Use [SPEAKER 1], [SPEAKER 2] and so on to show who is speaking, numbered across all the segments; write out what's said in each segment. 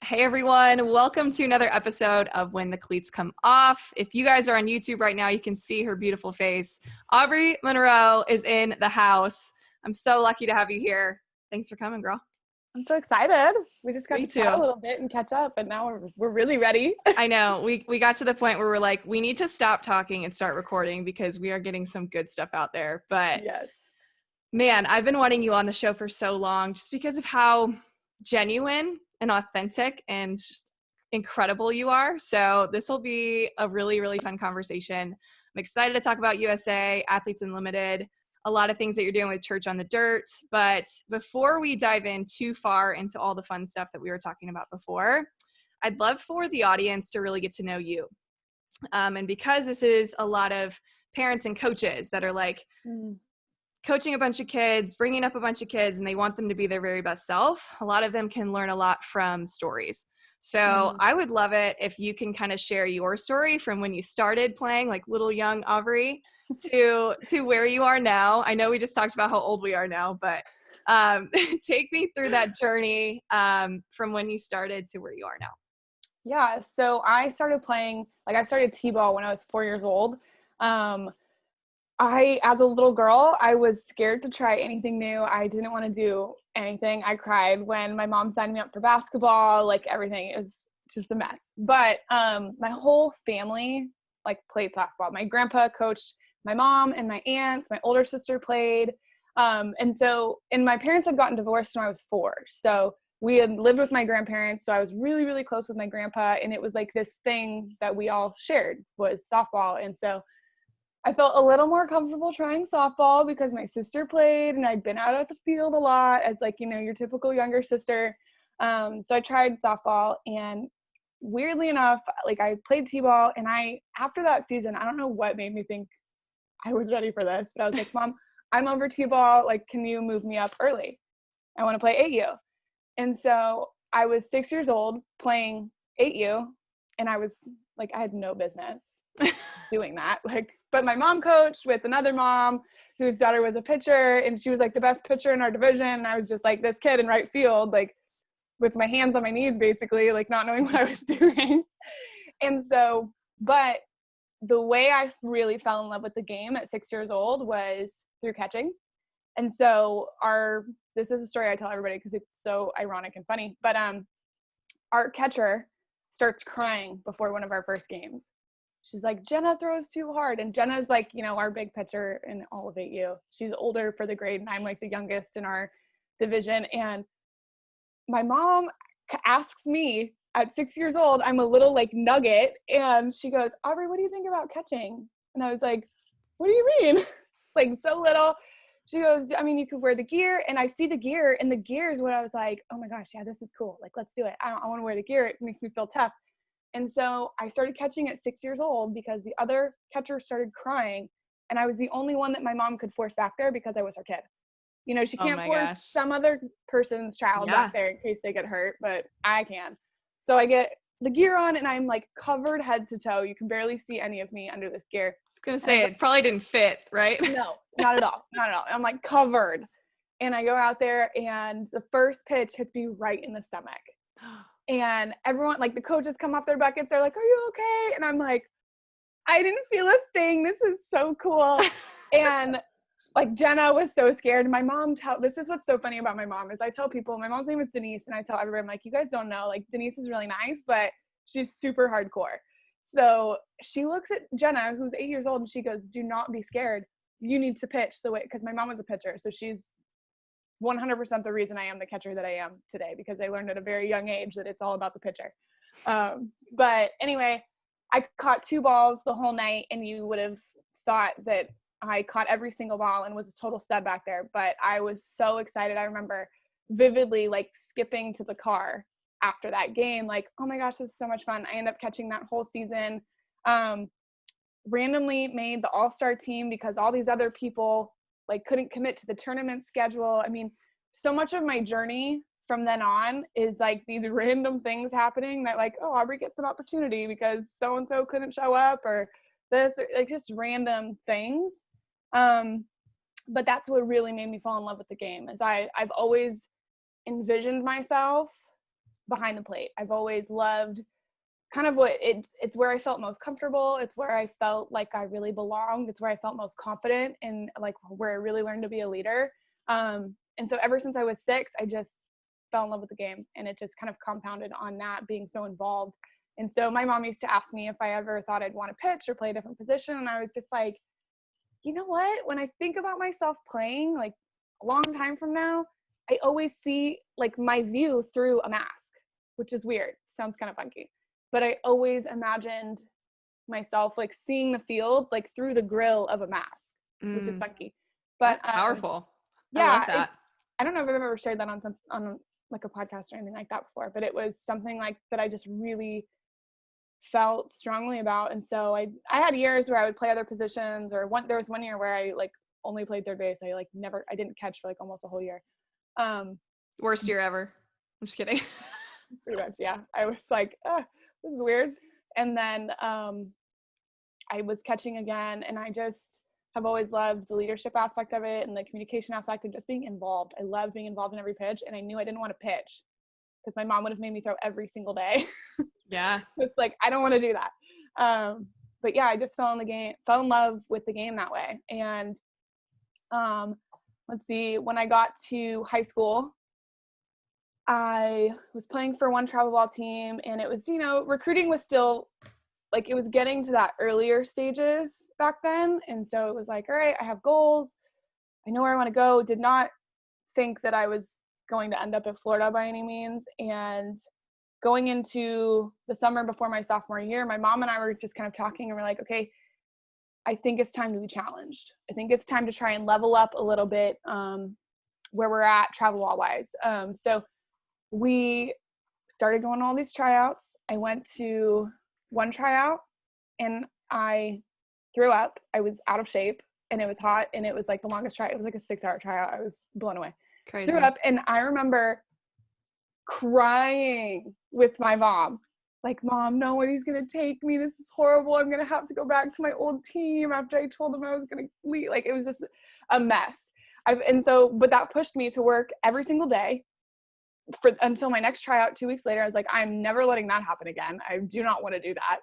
[SPEAKER 1] Hey everyone, welcome to another episode of When the Cleats Come Off. If you guys are on YouTube right now, you can see her beautiful face. Aubree Munro is in the house. I'm so lucky to have you here. Thanks for coming, girl.
[SPEAKER 2] I'm so excited. We just got
[SPEAKER 1] Me
[SPEAKER 2] to chat
[SPEAKER 1] too.
[SPEAKER 2] a little bit and catch up, and now we're really ready.
[SPEAKER 1] I know. We got to the point where we're like, we need to stop talking and start recording because we are getting some good stuff out there. But
[SPEAKER 2] Yes.
[SPEAKER 1] man, I've been wanting you on the show for so long just because of how genuine and authentic and just incredible you are. So this will be a really, really fun conversation. I'm excited to talk about USA, Athletes Unlimited, a lot of things that you're doing with Church on the Dirt. But before we dive in too far into all the fun stuff that we were talking about before, I'd love for the audience to really get to know you. And because this is a lot of parents and coaches that are like, coaching a bunch of kids, bringing up a bunch of kids, and they want them to be their very best self. A lot of them can learn a lot from stories. So I would love it if you can kind of share your story from when you started playing, like little young Aubree, to where you are now. I know we just talked about how old we are now, but take me through that journey from when you started to where you are now.
[SPEAKER 2] Yeah, so I started playing, I started t-ball when I was 4 years old. As a little girl, I was scared to try anything new. I didn't want to do anything. I cried when my mom signed me up for basketball, everything. It was just a mess. But my whole family, played softball. My grandpa coached my mom and my aunts. My older sister played. And my parents had gotten divorced when I was 4. So we had lived with my grandparents. So I was really, really close with my grandpa. And it was like this thing that we all shared was softball. And so I felt a little more comfortable trying softball because my sister played and I'd been out at the field a lot as your typical younger sister. So I tried softball, and weirdly enough, I played t-ball, and after that season, I don't know what made me think I was ready for this, but I was like, Mom, I'm over t-ball. Can you move me up early? I want to play 8U. And so I was 6 years old playing 8U, and I was I had no business doing that. But my mom coached with another mom whose daughter was a pitcher, and she was the best pitcher in our division. And I was just this kid in right field, with my hands on my knees, basically, not knowing what I was doing. And so, but the way I really fell in love with the game at 6 years old was through catching. And so this is a story I tell everybody because it's so ironic and funny, but our catcher starts crying before one of our first games. She's like, Jenna throws too hard. And Jenna's our big pitcher in all of 8U. She's older for the grade, and I'm the youngest in our division. And my mom asks me at 6 years old, I'm a little nugget, and she goes, Aubree, what do you think about catching? And I was like, what do you mean? So little. She goes, I mean, you could wear the gear. And I see the gear, and the gear is what I was like, oh my gosh, yeah, this is cool. Let's do it. I want to wear the gear. It makes me feel tough. And so I started catching at 6 years old because the other catcher started crying, and I was the only one that my mom could force back there because I was her kid. She can't force some other person's child back there in case they get hurt, but I can. So I get the gear on, and I'm covered head to toe. You can barely see any of me under this gear.
[SPEAKER 1] I was going to say, it probably didn't fit, right?
[SPEAKER 2] No, not at all. Not at all. I'm covered. And I go out there, and the first pitch hits me right in the stomach. And everyone, the coaches come off their buckets. They're like, are you okay? And I'm like, I didn't feel a thing. This is so cool. And Jenna was so scared. My mom this is what's so funny about my mom is I tell people, my mom's name is Denise, and I tell everybody, I'm like, you guys don't know, Denise is really nice, but she's super hardcore. So she looks at Jenna, who's 8 years old, and she goes, do not be scared. You need to pitch the way, because my mom was a pitcher. So she's 100% the reason I am the catcher that I am today, because I learned at a very young age that it's all about the pitcher. But anyway, I caught 2 balls the whole night, and you would have thought that I caught every single ball and was a total stud back there. But I was so excited. I remember vividly skipping to the car after that game, oh my gosh, this is so much fun. I ended up catching that whole season. Randomly made the all-star team because all these other people couldn't commit to the tournament schedule. I mean, so much of my journey from then on is these random things happening that oh, Aubree gets an opportunity because so-and-so couldn't show up, or this, or just random things. But that's what really made me fall in love with the game is I've always envisioned myself behind the plate. I've always loved kind of it's where I felt most comfortable. It's where I felt like I really belonged. It's where I felt most confident, and like where I really learned to be a leader. And so ever since I was 6, I just fell in love with the game, and it just kind of compounded on that, being so involved. And so my mom used to ask me if I ever thought I'd want to pitch or play a different position. And I was just like, you know what? When I think about myself playing like a long time from now, I always see like my view through a mask, which is weird. Sounds kind of funky. But I always imagined myself like seeing the field like through the grill of a mask, which is funky. But
[SPEAKER 1] that's powerful.
[SPEAKER 2] Yeah,
[SPEAKER 1] I love that.
[SPEAKER 2] I don't know if I've ever shared that on like a podcast or anything like that before, but it was something like that I just really felt strongly about. And so I had years where I would play other positions, or there was one year where I like only played third base. I didn't catch for like almost a whole year.
[SPEAKER 1] Worst year ever. I'm just kidding.
[SPEAKER 2] Pretty much, yeah. I was like, this is weird. And then I was catching again, and I just have always loved the leadership aspect of it and the communication aspect of just being involved. I love being involved in every pitch, and I knew I didn't want to pitch because my mom would have made me throw every single day.
[SPEAKER 1] Yeah.
[SPEAKER 2] It's like, I don't want to do that. But yeah, I just fell in love with the game that way. And let's see, when I got to high school, I was playing for one travel ball team, and it was, recruiting was still like, it was getting to that earlier stages back then. And so it was like, all right, I have goals. I know where I want to go. Did not think that I was going to end up at Florida by any means. And going into the summer before my sophomore year, my mom and I were just kind of talking, and we're like, okay, I think it's time to be challenged. I think it's time to try and level up a little bit where we're at travel ball wise. So we started going to all these tryouts. I went to one tryout and I threw up. I was out of shape, and it was hot, and it was like the longest tryout. It was like a 6-hour tryout. I was blown away.
[SPEAKER 1] Crazy.
[SPEAKER 2] Threw up, and I remember crying with my mom. Like, Mom, nobody's going to take me. This is horrible. I'm going to have to go back to my old team after I told them I was going to leave. Like, it was just a mess. But that pushed me to work every single day until my next tryout 2 weeks later. I was like, I'm never letting that happen again. I do not want to do that.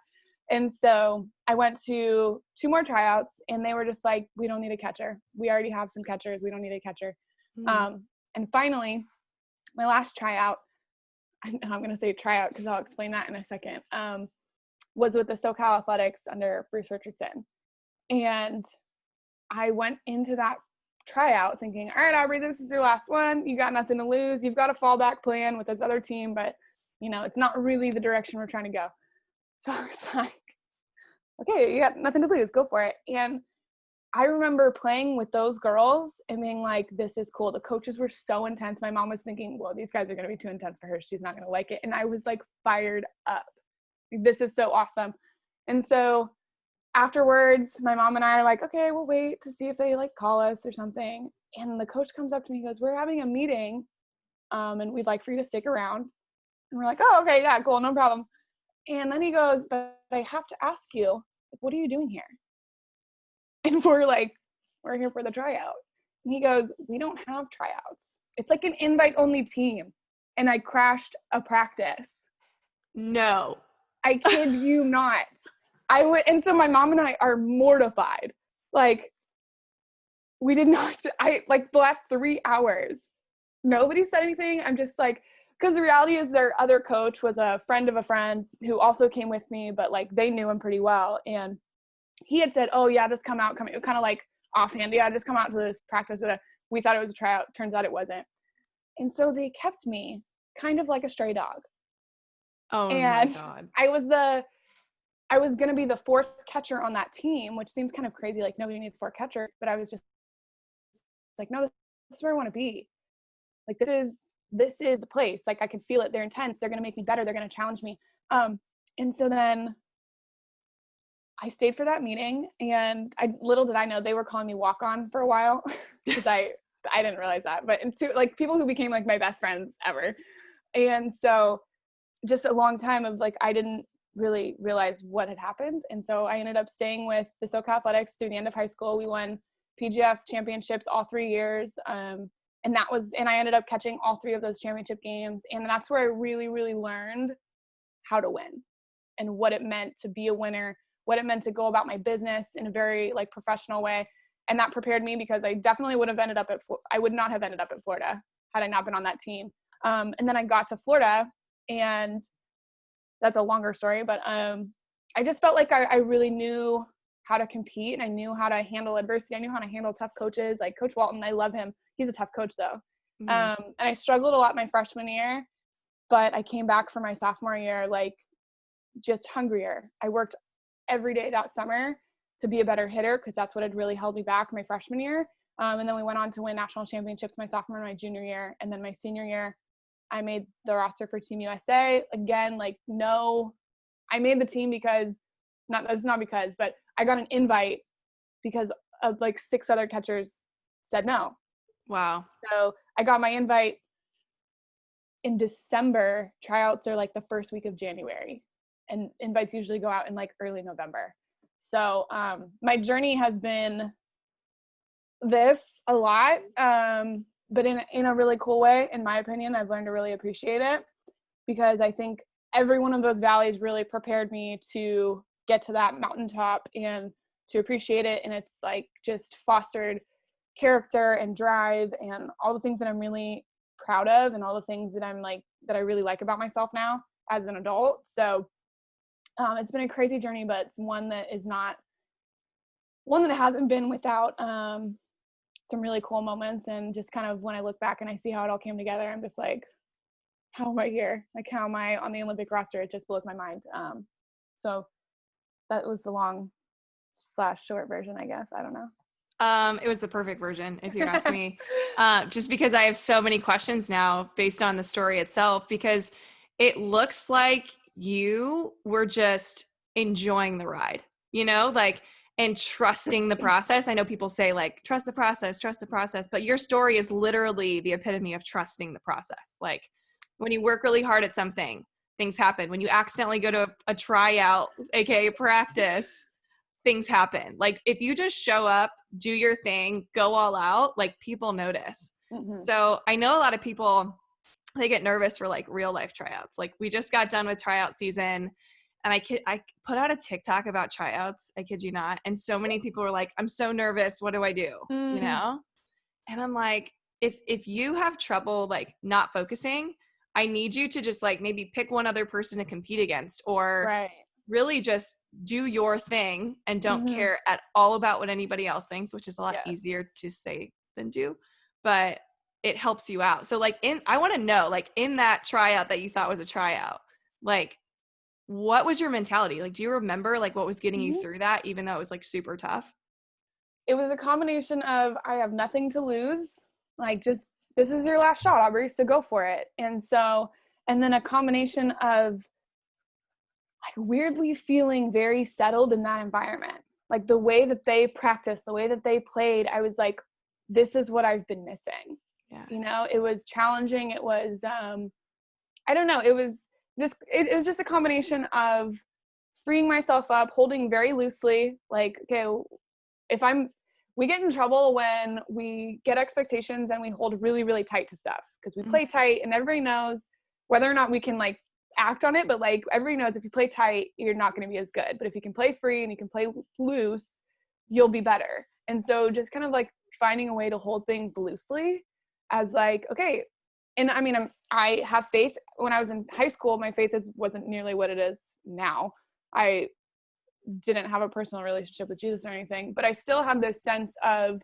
[SPEAKER 2] And so I went to 2 more tryouts, and they were just like, we don't need a catcher. We already have some catchers. We don't need a catcher. And finally, my last tryout, I'm going to say tryout because I'll explain that in a second, was with the SoCal Athletics under Bruce Richardson. And I went into that tryout thinking, all right, Aubree, this is your last one. You got nothing to lose. You've got a fallback plan with this other team, but it's not really the direction we're trying to go. So I was like, okay, you got nothing to lose. Go for it. And I remember playing with those girls and being like, this is cool. The coaches were so intense. My mom was thinking, well, these guys are going to be too intense for her. She's not going to like it. And I was like fired up. This is so awesome. And so afterwards, my mom and I are like, okay, we'll wait to see if they like call us or something. And the coach comes up to me and goes, we're having a meeting and we'd like for you to stick around. And we're like, oh, okay, yeah, cool, no problem. And then he goes, but I have to ask you, what are you doing here? And we're like, we're here for the tryout. And he goes, we don't have tryouts. It's like an invite-only team. And I crashed a practice.
[SPEAKER 1] No.
[SPEAKER 2] I kid you not. And so my mom and I are mortified. Like, we did not, the last 3 hours, nobody said anything. I'm just like, because the reality is their other coach was a friend of a friend who also came with me, but like they knew him pretty well. And he had said, oh yeah, just come out, kind of like offhand. Yeah, just come out to this practice. We thought it was a tryout. Turns out it wasn't. And so they kept me kind of like a stray dog.
[SPEAKER 1] Oh
[SPEAKER 2] and
[SPEAKER 1] my God.
[SPEAKER 2] I was going to be the 4th catcher on that team, which seems kind of crazy. Like nobody needs 4 catchers, but I was just like, no, this is where I want to be. Like, this is the place. Like, I can feel it. They're intense. They're going to make me better. They're going to challenge me. And so then I stayed for that meeting, and little did I know they were calling me walk on for a while because I didn't realize that, but like people who became like my best friends ever. And so just a long time of like, I didn't really realize what had happened. And so I ended up staying with the SoCal Athletics through the end of high school. We won PGF championships all 3 years. And I ended up catching all 3 of those championship games. And that's where I really, really learned how to win and what it meant to be a winner, what it meant to go about my business in a very like professional way. And that prepared me because I definitely would I would not have ended up at Florida had I not been on that team. And then I got to Florida, and that's a longer story, but I just felt like I really knew how to compete, and I knew how to handle adversity. I knew how to handle tough coaches, like Coach Walton. I love him. He's a tough coach though. And I struggled a lot my freshman year, but I came back for my sophomore year, like just hungrier. I worked every day that summer to be a better hitter, because that's what had really held me back my freshman year. And then we went on to win national championships my sophomore and my junior year. And then my senior year, I made the roster for Team USA. Again, I made the team but I got an invite because of like 6 other catchers said no.
[SPEAKER 1] Wow.
[SPEAKER 2] So I got my invite in December. Tryouts are like the first week of January, and invites usually go out in like early November. So my journey has been this a lot, but in a really cool way. In my opinion, I've learned to really appreciate it, because I think every one of those valleys really prepared me to get to that mountaintop and to appreciate it. And it's like just fostered character and drive and all the things that I'm really proud of, and all the things that that I really like about myself now as an adult. So it's been a crazy journey, but it's one that hasn't been without some really cool moments. And just kind of when I look back and I see how it all came together, I'm just like, how am I here? Like, how am I on the Olympic roster? It just blows my mind. So that was the long/short version, I guess. I don't know.
[SPEAKER 1] It was the perfect version, if you ask me, just because I have so many questions now based on the story itself, because it looks like you were just enjoying the ride, and trusting the process. I know people say like, trust the process, but your story is literally the epitome of trusting the process. Like, when you work really hard at something, things happen. When you accidentally go to a tryout, aka practice, things happen. Like, if you just show up, do your thing, go all out, like, people notice. Mm-hmm. So I know a lot of people, they get nervous for like real life tryouts. Like, we just got done with tryout season, and I put out a TikTok about tryouts. I kid you not. And so many people were like, I'm so nervous. What do I do? And I'm like, if you have trouble like not focusing, I need you to just like maybe pick one other person to compete against, or really just do your thing and don't care at all about what anybody else thinks, which is a lot easier to say than do, but it helps you out. So like I want to know, like, in that tryout that you thought was a tryout, like, what was your mentality? Like, do you remember like what was getting you through that, even though it was like super tough?
[SPEAKER 2] It was a combination of, I have nothing to lose. Like, just, this is your last shot, Aubree, so go for it. And then a combination of like weirdly feeling very settled in that environment. Like, the way that they practiced, the way that they played, I was like, this is what I've been missing. Yeah. It was challenging. It was, I don't know. It was just a combination of freeing myself up, holding very loosely. Like, okay, we get in trouble when we get expectations and we hold really, really tight to stuff, because we play tight, and everybody knows whether or not we can like act on it. But like, everybody knows if you play tight, you're not going to be as good. But if you can play free and you can play loose, you'll be better. And so just kind of like finding a way to hold things loosely, as like, okay. And I mean, I have faith. When I was in high school, my faith wasn't nearly what it is now. I didn't have a personal relationship with Jesus or anything, but I still have this sense of,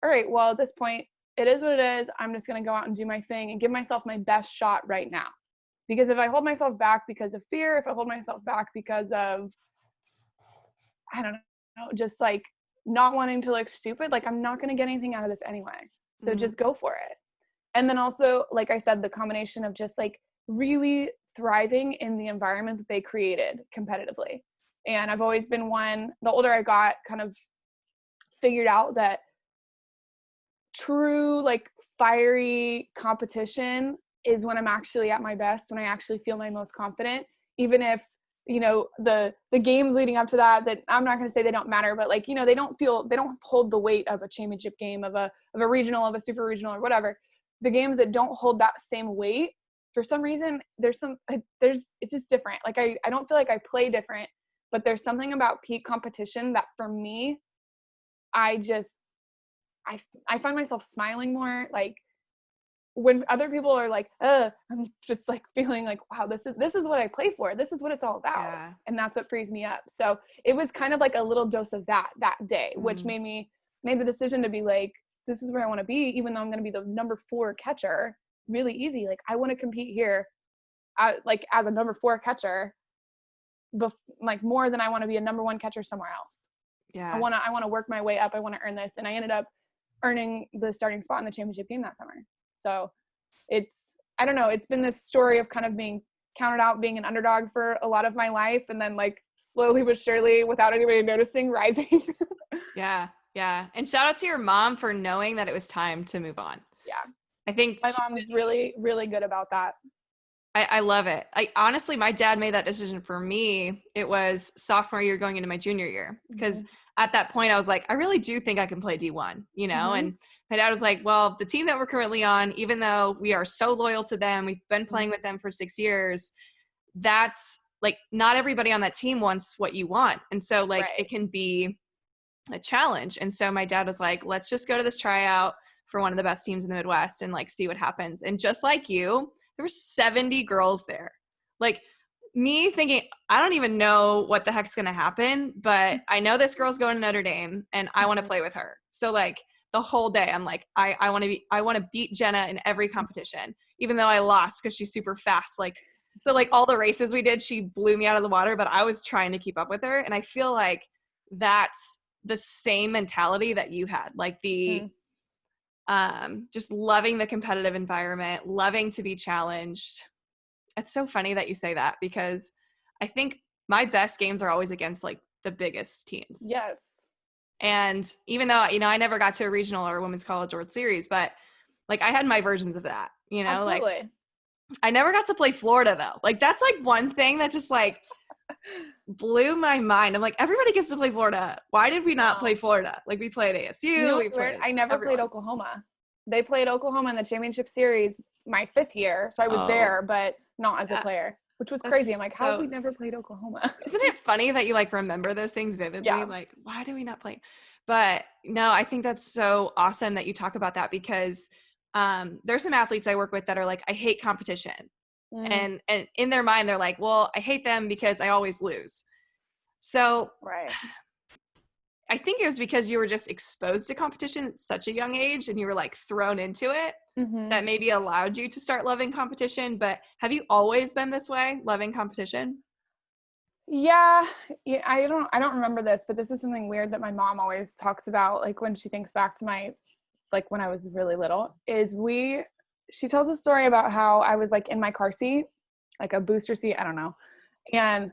[SPEAKER 2] all right, well, at this point, it is what it is. I'm just going to go out and do my thing and give myself my best shot right now. Because if I hold myself back because of fear, if I hold myself back because of, I don't know, just like not wanting to look stupid, like, I'm not going to get anything out of this anyway. So just go for it. And then also, like I said, the combination of just like really thriving in the environment that they created competitively. And I've always been one, the older I got, kind of figured out that true, like, fiery competition is when I'm actually at my best, when I actually feel my most confident, even if, the games leading up to that I'm not going to say they don't matter, but like, they don't hold the weight of a championship game, of a regional, of a super regional, or whatever. the games that don't hold that same weight, for some reason, it's just different. Like I don't feel like I play different, but there's something about peak competition that for me, I find myself smiling more. Like when other people are like, I'm just like feeling like, wow, this is what I play for. This is what it's all about.
[SPEAKER 1] Yeah.
[SPEAKER 2] And that's what frees me up. So it was kind of like a little dose of that day, which made the decision to be like, this is where I want to be, even though I'm going to be the number 4 catcher, really easy. Like I want to compete here, like as a number 4 catcher, like more than I want to be a number 1 catcher somewhere else.
[SPEAKER 1] Yeah.
[SPEAKER 2] I want to work my way up. I want to earn this. And I ended up earning the starting spot in the championship game that summer. So I don't know, it's been this story of kind of being counted out, being an underdog for a lot of my life. And then like slowly but surely, without anybody noticing, rising.
[SPEAKER 1] Yeah. Yeah. And shout out to your mom for knowing that it was time to move on.
[SPEAKER 2] Yeah.
[SPEAKER 1] I think
[SPEAKER 2] my mom's really, really good about that.
[SPEAKER 1] I love it. Honestly, my dad made that decision for me. It was sophomore year going into my junior year. Because at that point I was like, I really do think I can play D1, you know? And my dad was like, well, the team that we're currently on, even though we are so loyal to them, we've been playing with them for 6 years, that's like, not everybody on that team wants what you want. And so like, it can be a challenge. And so my dad was like, let's just go to this tryout for one of the best teams in the Midwest and like see what happens. And just like you, there were 70 girls there. Like me thinking, I don't even know what the heck's going to happen, but I know this girl's going to Notre Dame and I want to play with her. So like the whole day I'm like, I want to beat Jenna in every competition, even though I lost because she's super fast. Like, so like all the races we did, she blew me out of the water, but I was trying to keep up with her. And I feel like that's the same mentality that you had, like the, just loving the competitive environment, loving to be challenged. It's so funny that you say that because I think my best games are always against like the biggest teams.
[SPEAKER 2] Yes.
[SPEAKER 1] And even though, you know, I never got to a regional or a women's college World Series, but like I had my versions of that, you know,
[SPEAKER 2] Absolutely.
[SPEAKER 1] like I never got to play Florida though. Like that's like one thing that just like blew my mind. I'm like, everybody gets to play Florida. Why did we not play Florida? Like we played ASU.
[SPEAKER 2] You know
[SPEAKER 1] we played
[SPEAKER 2] I never played Oklahoma. They played Oklahoma in the championship series my 5th year. So I was there, but not as a player, which was crazy. I'm like, how have we never played Oklahoma?
[SPEAKER 1] Isn't it funny that you like remember those things vividly? Yeah. Like, why do we not play? But no, I think that's so awesome that you talk about that because there's some athletes I work with that are like, I hate competition. And in their mind, they're like, well, I hate them because I always lose. So I think it was because you were just exposed to competition at such a young age and you were like thrown into it that maybe allowed you to start loving competition. But have you always been this way, loving competition?
[SPEAKER 2] Yeah, I don't remember this, but this is something weird that my mom always talks about, like when she thinks back to like when I was really little, she tells a story about how I was like in my car seat, like a booster seat, I don't know. And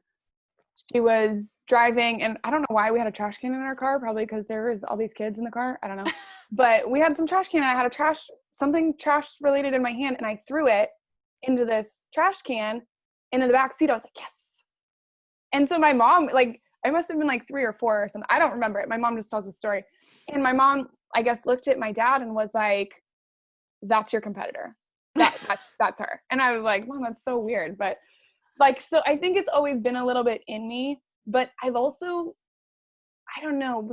[SPEAKER 2] she was driving and I don't know why we had a trash can in our car, probably because there was all these kids in the car. I don't know. But we had some trash can and I had something trash related in my hand and I threw it into this trash can into the back seat. I was like, yes. And so my mom, like, I must have been like 3 or 4 or something. I don't remember it. My mom just tells the story. And my mom, I guess, looked at my dad and was like, that's your competitor. That's her. And I was like, Mom, that's so weird. But like, so I think it's always been a little bit in me, but I've also, I don't know,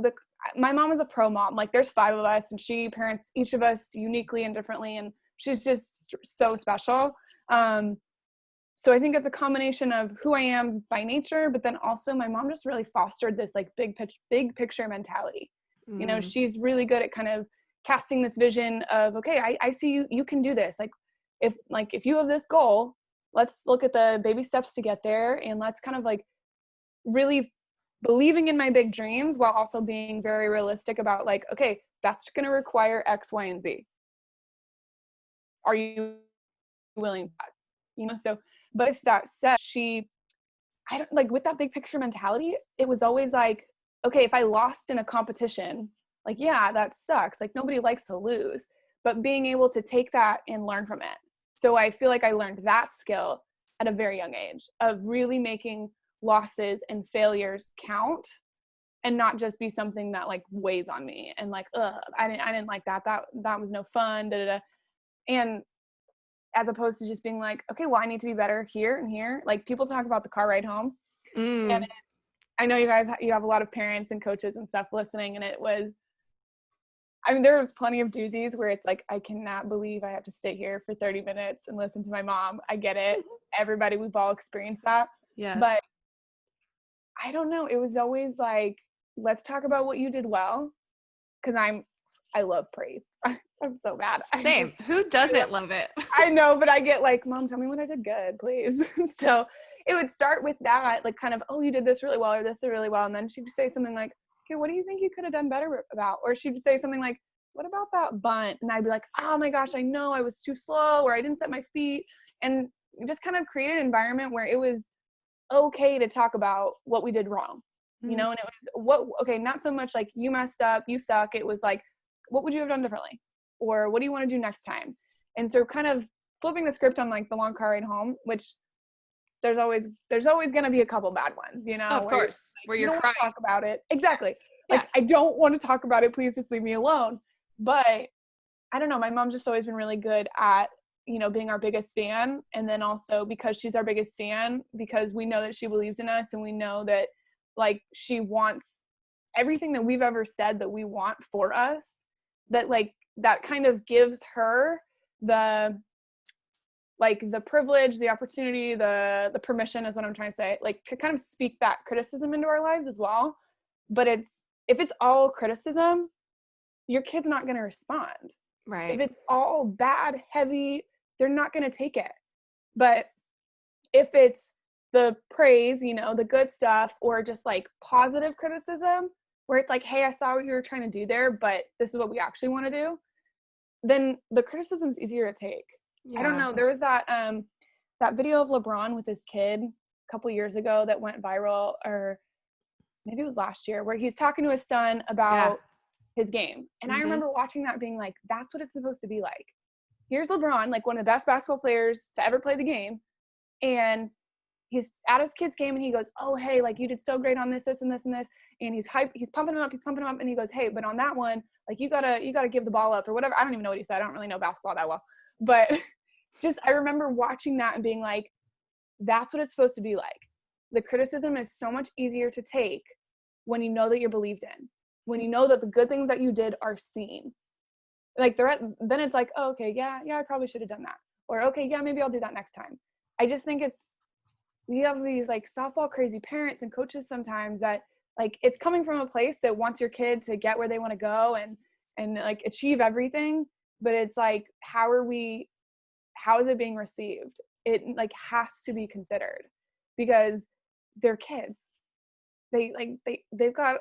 [SPEAKER 2] my mom is a pro mom. Like there's 5 of us and she parents each of us uniquely and differently. And she's just so special. So I think it's a combination of who I am by nature, but then also my mom just really fostered this like big picture mentality. You know, she's really good at kind of casting this vision of, okay, I see you can do this. Like if you have this goal, let's look at the baby steps to get there. And let's kind of like really believing in my big dreams while also being very realistic about like, okay, that's going to require X, Y, and Z. Are you willing to that? You know, so, but with that said, I don't like with that big picture mentality, it was always like, okay, if I lost in a competition, like, yeah, that sucks. Like nobody likes to lose, but being able to take that and learn from it. So I feel like I learned that skill at a very young age of really making losses and failures count and not just be something that like weighs on me and like, I didn't like that. That was no fun. Da, da, da. And as opposed to just being like, okay, well, I need to be better here and here. Like people talk about the car ride home. And I know you have a lot of parents and coaches and stuff listening. And there was plenty of doozies where it's like, I cannot believe I have to sit here for 30 minutes and listen to my mom. I get it. Everybody, we've all experienced that.
[SPEAKER 1] Yes.
[SPEAKER 2] But I don't know. It was always like, let's talk about what you did well. Cause I love praise. I'm so bad.
[SPEAKER 1] Same. Who doesn't love it?
[SPEAKER 2] I know, but I get like, Mom, tell me what I did good, please. So it would start with that, like kind of, oh, you did this really well or this did really well. And then she'd say something like, okay, what do you think you could have done better about? Or she'd say something like, what about that bunt? And I'd be like, oh my gosh, I know I was too slow or I didn't set my feet. And just kind of create an environment where it was okay to talk about what we did wrong, you know? And it was not so much like you messed up, you suck. It was like, what would you have done differently? Or what do you want to do next time? And so kind of flipping the script on like the long car ride home, which there's always going to be a couple bad ones, you know,
[SPEAKER 1] of course, where you're
[SPEAKER 2] don't
[SPEAKER 1] crying.
[SPEAKER 2] talk about it. Exactly. Like, I don't want to talk about it. Please just leave me alone. But I don't know. My mom's just always been really good at, you know, being our biggest fan. And then also because she's our biggest fan, because we know that she believes in us and we know that like she wants everything that we've ever said that we want for us, that like that kind of gives her the privilege, the opportunity, the permission is what I'm trying to say, like to kind of speak that criticism into our lives as well. But if it's all criticism, your kid's not going to respond.
[SPEAKER 1] Right.
[SPEAKER 2] If it's all bad, heavy, they're not going to take it. But if it's the praise, you know, the good stuff, or just like positive criticism where it's like, hey, I saw what you were trying to do there, but this is what we actually want to do, then the criticism's easier to take. Yeah. I don't know. There was that video of LeBron with his kid a couple years ago that went viral, or maybe it was last year, where he's talking to his son about his game. And I remember watching that being like, that's what it's supposed to be like. Here's LeBron, like one of the best basketball players to ever play the game. And he's at his kid's game and he goes, oh, hey, like you did so great on this, this, and this, and this. And he's pumping him up. And he goes, hey, but on that one, like you gotta give the ball up or whatever. I don't even know what he said. I don't really know basketball that well. But just, I remember watching that and being like, that's what it's supposed to be like. The criticism is so much easier to take when you know that you're believed in, when you know that the good things that you did are seen. Like then it's like, oh, okay, yeah, I probably should have done that. Or, okay, yeah, maybe I'll do that next time. I just think we have these like softball crazy parents and coaches sometimes that like, it's coming from a place that wants your kid to get where they want to go and like achieve everything. But it's like, how is it being received? It like has to be considered because they're kids. They've got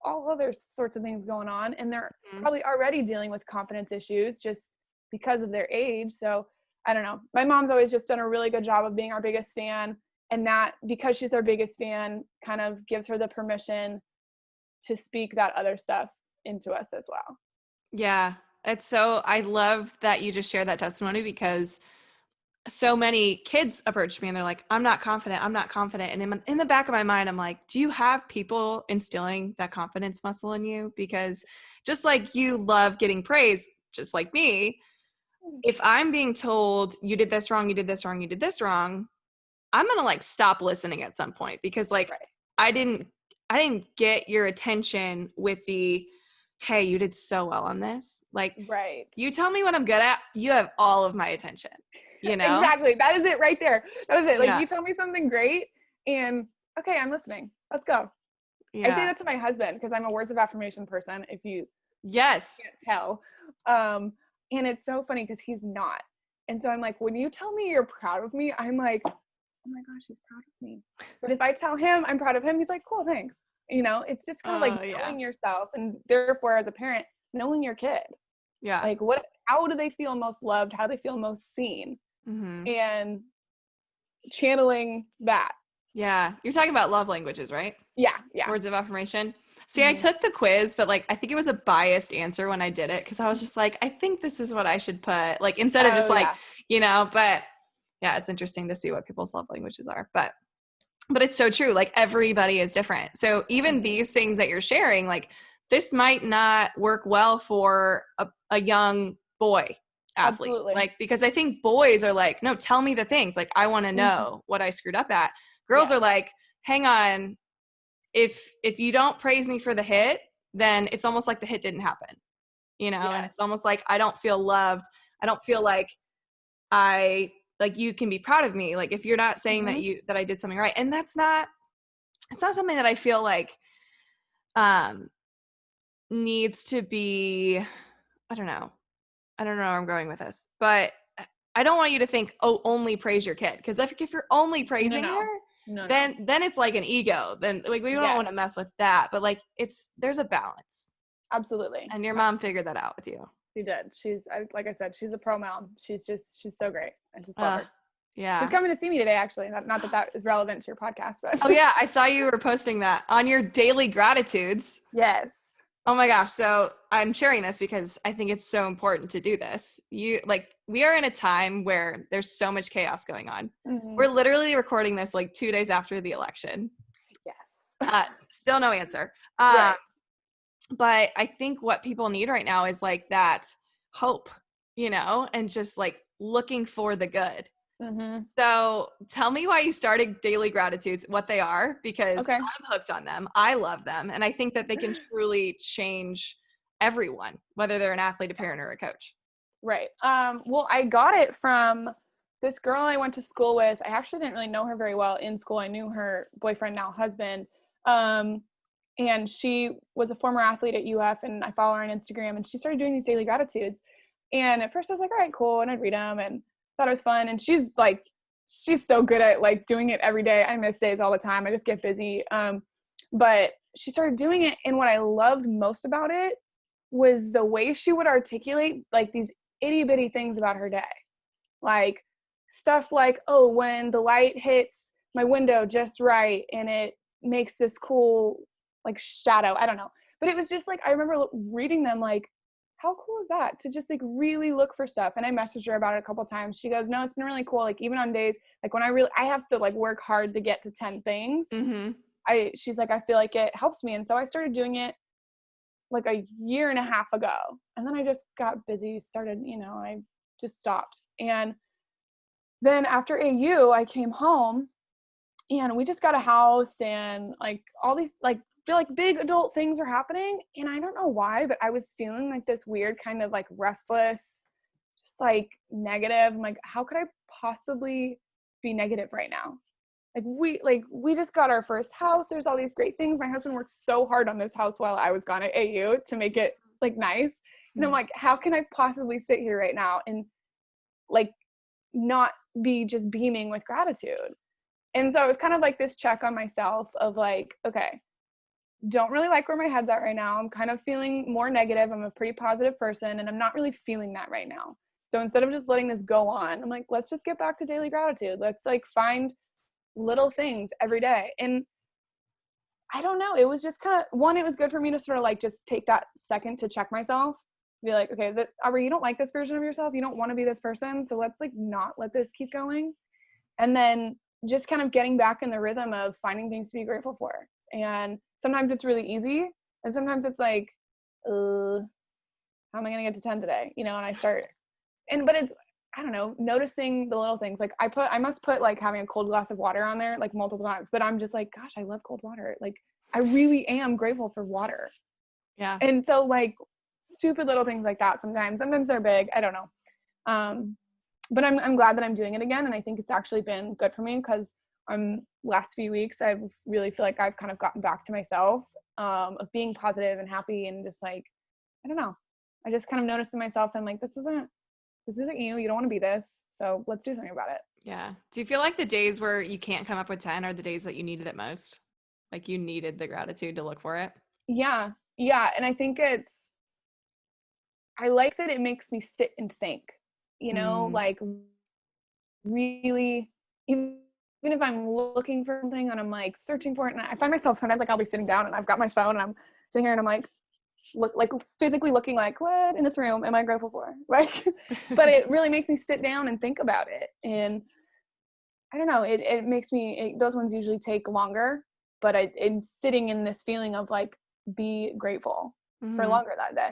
[SPEAKER 2] all other sorts of things going on, and they're probably already dealing with confidence issues just because of their age. So I don't know. My mom's always just done a really good job of being our biggest fan, and that because she's our biggest fan kind of gives her the permission to speak that other stuff into us as well.
[SPEAKER 1] Yeah. I love that you just shared that testimony, because so many kids approach me and they're like, I'm not confident. And in the back of my mind, I'm like, do you have people instilling that confidence muscle in you? Because just like you love getting praise, just like me, if I'm being told you did this wrong, I'm going to like stop listening at some point, because like, I didn't get your attention with the, hey, you did so well on this. Like, you tell me what I'm good at, you have all of my attention. You know?
[SPEAKER 2] Exactly. That is it right there. That was it. Like you tell me something great and okay, I'm listening. Let's go. Yeah. I say that to my husband because I'm a words of affirmation person, if you can't tell. And it's so funny because he's not. And so I'm like, when you tell me you're proud of me, I'm like, oh my gosh, he's proud of me. But if I tell him I'm proud of him, he's like, cool, thanks. You know, it's just kind of like knowing yourself, and therefore as a parent, knowing your kid. Yeah. Like how do they feel most loved? How do they feel most seen? And channeling that.
[SPEAKER 1] Yeah. You're talking about love languages, right?
[SPEAKER 2] Yeah.
[SPEAKER 1] Words of affirmation. See, I took the quiz, but like, I think it was a biased answer when I did it, because I was just like, I think this is what I should put, like, instead of just like, you know, but yeah, it's interesting to see what people's love languages are. But it's so true. Like, everybody is different. So even these things that you're sharing, like, this might not work well for a young boy. athlete.
[SPEAKER 2] Absolutely.
[SPEAKER 1] Like, because I think boys are like, no, tell me the things. Like, I want to know what I screwed up at. Girls are like, hang on. If you don't praise me for the hit, then it's almost like the hit didn't happen, you know? And it's almost like I don't feel loved. I don't feel like you can be proud of me. Like, if you're not saying that I did something right. And it's not something that I feel like needs to be, I don't know where I'm going with this, but I don't want you to think, oh, only praise your kid. Because if you're only praising her, then it's like an ego. Then like we don't want to mess with that. But like there's a balance.
[SPEAKER 2] Absolutely.
[SPEAKER 1] And your mom figured that out with you.
[SPEAKER 2] She did. Like I said, she's a pro mom. She's so great. I just love her.
[SPEAKER 1] Yeah.
[SPEAKER 2] She's coming to see me today, actually. Not that is relevant to your podcast, but.
[SPEAKER 1] Oh yeah, I saw you were posting that on your daily gratitudes.
[SPEAKER 2] Yes.
[SPEAKER 1] Oh my gosh. So I'm sharing this because I think it's so important to do this. We are in a time where there's so much chaos going on. We're literally recording this like 2 days after the election.
[SPEAKER 2] Yes.
[SPEAKER 1] Still no answer.
[SPEAKER 2] Right.
[SPEAKER 1] But I think what people need right now is like that hope, and just like looking for the good. So tell me why you started daily gratitudes, what they are, because I'm hooked on them. I love them. And I think that they can truly change everyone, whether they're an athlete, a parent, or a coach.
[SPEAKER 2] Right. Well, I got it from this girl I went to school with. I actually didn't really know her very well in school. I knew her boyfriend, now husband. And she was a former athlete at UF, and I follow her on Instagram, and she started doing these daily gratitudes. And at first I was like, all right, cool. And I'd read them and thought it was fun. And she's so good at like doing it every day. I miss days all the time. I just get busy. But she started doing it. And what I loved most about it was the way she would articulate like these itty bitty things about her day. Like stuff like, oh, when the light hits my window just right and it makes this cool like shadow. I don't know. But it was just like, I remember reading them like, how cool is that to just like really look for stuff? And I messaged her about it a couple of times. She goes, no, it's been really cool. Like even on days, like when I have to like work hard to get to 10 things. She's like, I feel like it helps me. And so I started doing it like a year and a half ago. And then I just got busy, started, I just stopped. And then after AU, I came home and we just got a house and like all these like feel like big adult things are happening. And I don't know why, but I was feeling like this weird kind of like restless, just like negative. I'm like, how could I possibly be negative right now? We just got our first house. There's all these great things. My husband worked so hard on this house while I was gone at AU to make it like nice. And I'm like, how can I possibly sit here right now and like not be just beaming with gratitude? And so it was kind of like this check on myself of like, okay, don't really like where my head's at right now. I'm kind of feeling more negative. I'm a pretty positive person and I'm not really feeling that right now. So instead of just letting this go on, I'm like, let's just get back to daily gratitude. Let's like find little things every day. And I don't know, it was just kind of, one, it was good for me to sort of like just take that second to check myself, be like, okay, Aubree, you don't like this version of yourself. You don't want to be this person. So let's like not let this keep going. And then just kind of getting back in the rhythm of finding things to be grateful for. And sometimes it's really easy. And sometimes it's like, how am I going to get to 10 today? And I start, but it's, I don't know, noticing the little things. Like I must put like having a cold glass of water on there like multiple times, but I'm just like, gosh, I love cold water. Like I really am grateful for water.
[SPEAKER 1] Yeah.
[SPEAKER 2] And so like stupid little things like that sometimes they're big. I don't know. But I'm glad that I'm doing it again. And I think it's actually been good for me because last few weeks, I really feel like I've kind of gotten back to myself of being positive and happy and just like, I don't know. I just kind of noticed in myself and like, this isn't you. You don't want to be this. So let's do something about it.
[SPEAKER 1] Yeah. Do you feel like the days where you can't come up with 10 are the days that you needed it most? Like you needed the gratitude to look for it?
[SPEAKER 2] Yeah. Yeah. And I think I like that it makes me sit and think, like really, even if I'm looking for something and I'm like searching for it, and I find myself sometimes like I'll be sitting down and I've got my phone and I'm sitting here and I'm like physically looking like, what in this room am I grateful for? Like, but it really makes me sit down and think about it. And I don't know, it makes me, those ones usually take longer, but I'm sitting in this feeling of like, be grateful for longer that day.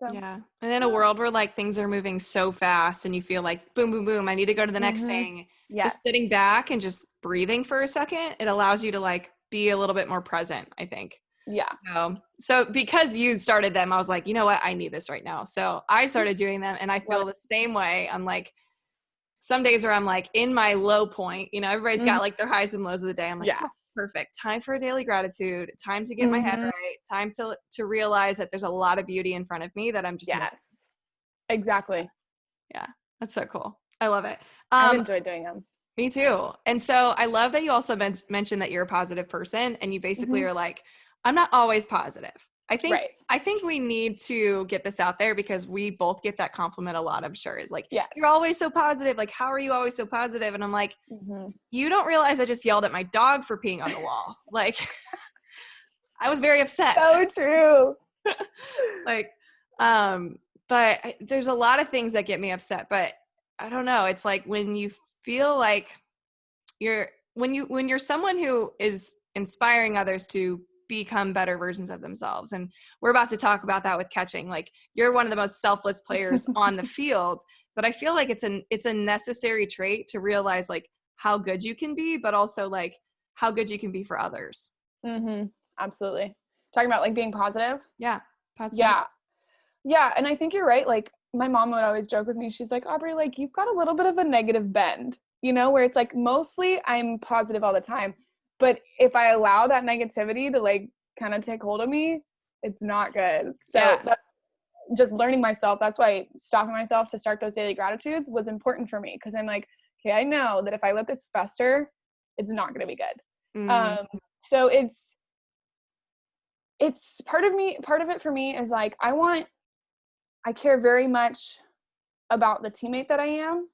[SPEAKER 2] So,
[SPEAKER 1] Yeah. And in a world where like things are moving so fast and you feel like boom, boom, boom, I need to go to the next thing, just
[SPEAKER 2] yes.
[SPEAKER 1] sitting back and just breathing for a second, it allows you to like be a little bit more present, I think.
[SPEAKER 2] Yeah.
[SPEAKER 1] So because you started them, I was like, you know what? I need this right now. So I started doing them and I
[SPEAKER 2] Love
[SPEAKER 1] feel the same way. I'm like, some days where I'm like in my low point, everybody's
[SPEAKER 2] it.
[SPEAKER 1] got like their highs and lows of the day. I'm like,
[SPEAKER 2] Yeah.
[SPEAKER 1] oh, perfect. Time for a daily gratitude. Time to get my head
[SPEAKER 2] Mhm.
[SPEAKER 1] right. Time to realize that there's a lot of beauty in front of me that I'm just missing.
[SPEAKER 2] Yes. Exactly.
[SPEAKER 1] Yeah, that's so cool. I love it.
[SPEAKER 2] I've enjoyed doing them.
[SPEAKER 1] Me too. And so I love that you also mentioned that you're a positive person and you basically
[SPEAKER 2] Mhm.
[SPEAKER 1] are like, I'm not always positive. I think
[SPEAKER 2] Right.
[SPEAKER 1] I think we need to get this out there because we both get that compliment a lot, I'm sure. Is like,
[SPEAKER 2] Yes.
[SPEAKER 1] you're always so positive. Like, how are you always so positive? And I'm like,
[SPEAKER 2] Mhm.
[SPEAKER 1] you don't realize I just yelled at my dog for peeing on the wall. Like, I was very upset.
[SPEAKER 2] So true.
[SPEAKER 1] Like, but there's a lot of things that get me upset, but I don't know. It's like when you feel like when you're someone who is inspiring others to become better versions of themselves, and we're about to talk about that with catching, like you're one of the most selfless players on the field, but I feel like it's a necessary trait to realize like how good you can be, but also like how good you can be for others.
[SPEAKER 2] Mhm. Absolutely. Talking about like being positive.
[SPEAKER 1] Yeah, positivity.
[SPEAKER 2] Yeah. Yeah, and I think you're right. Like my mom would always joke with me. She's like, "Aubree, like you've got a little bit of a negative bend, where it's like mostly I'm positive all the time, but if I allow that negativity to like kind of take hold of me, it's not good." So
[SPEAKER 1] Yeah.
[SPEAKER 2] that's just learning myself. That's why stopping myself to start those daily gratitudes was important for me, because I'm like, okay, I know that if I let this fester, it's not going to be good.
[SPEAKER 1] Mm,
[SPEAKER 2] So it's part of me. Part of it for me is like I care very much about the teammate that I am.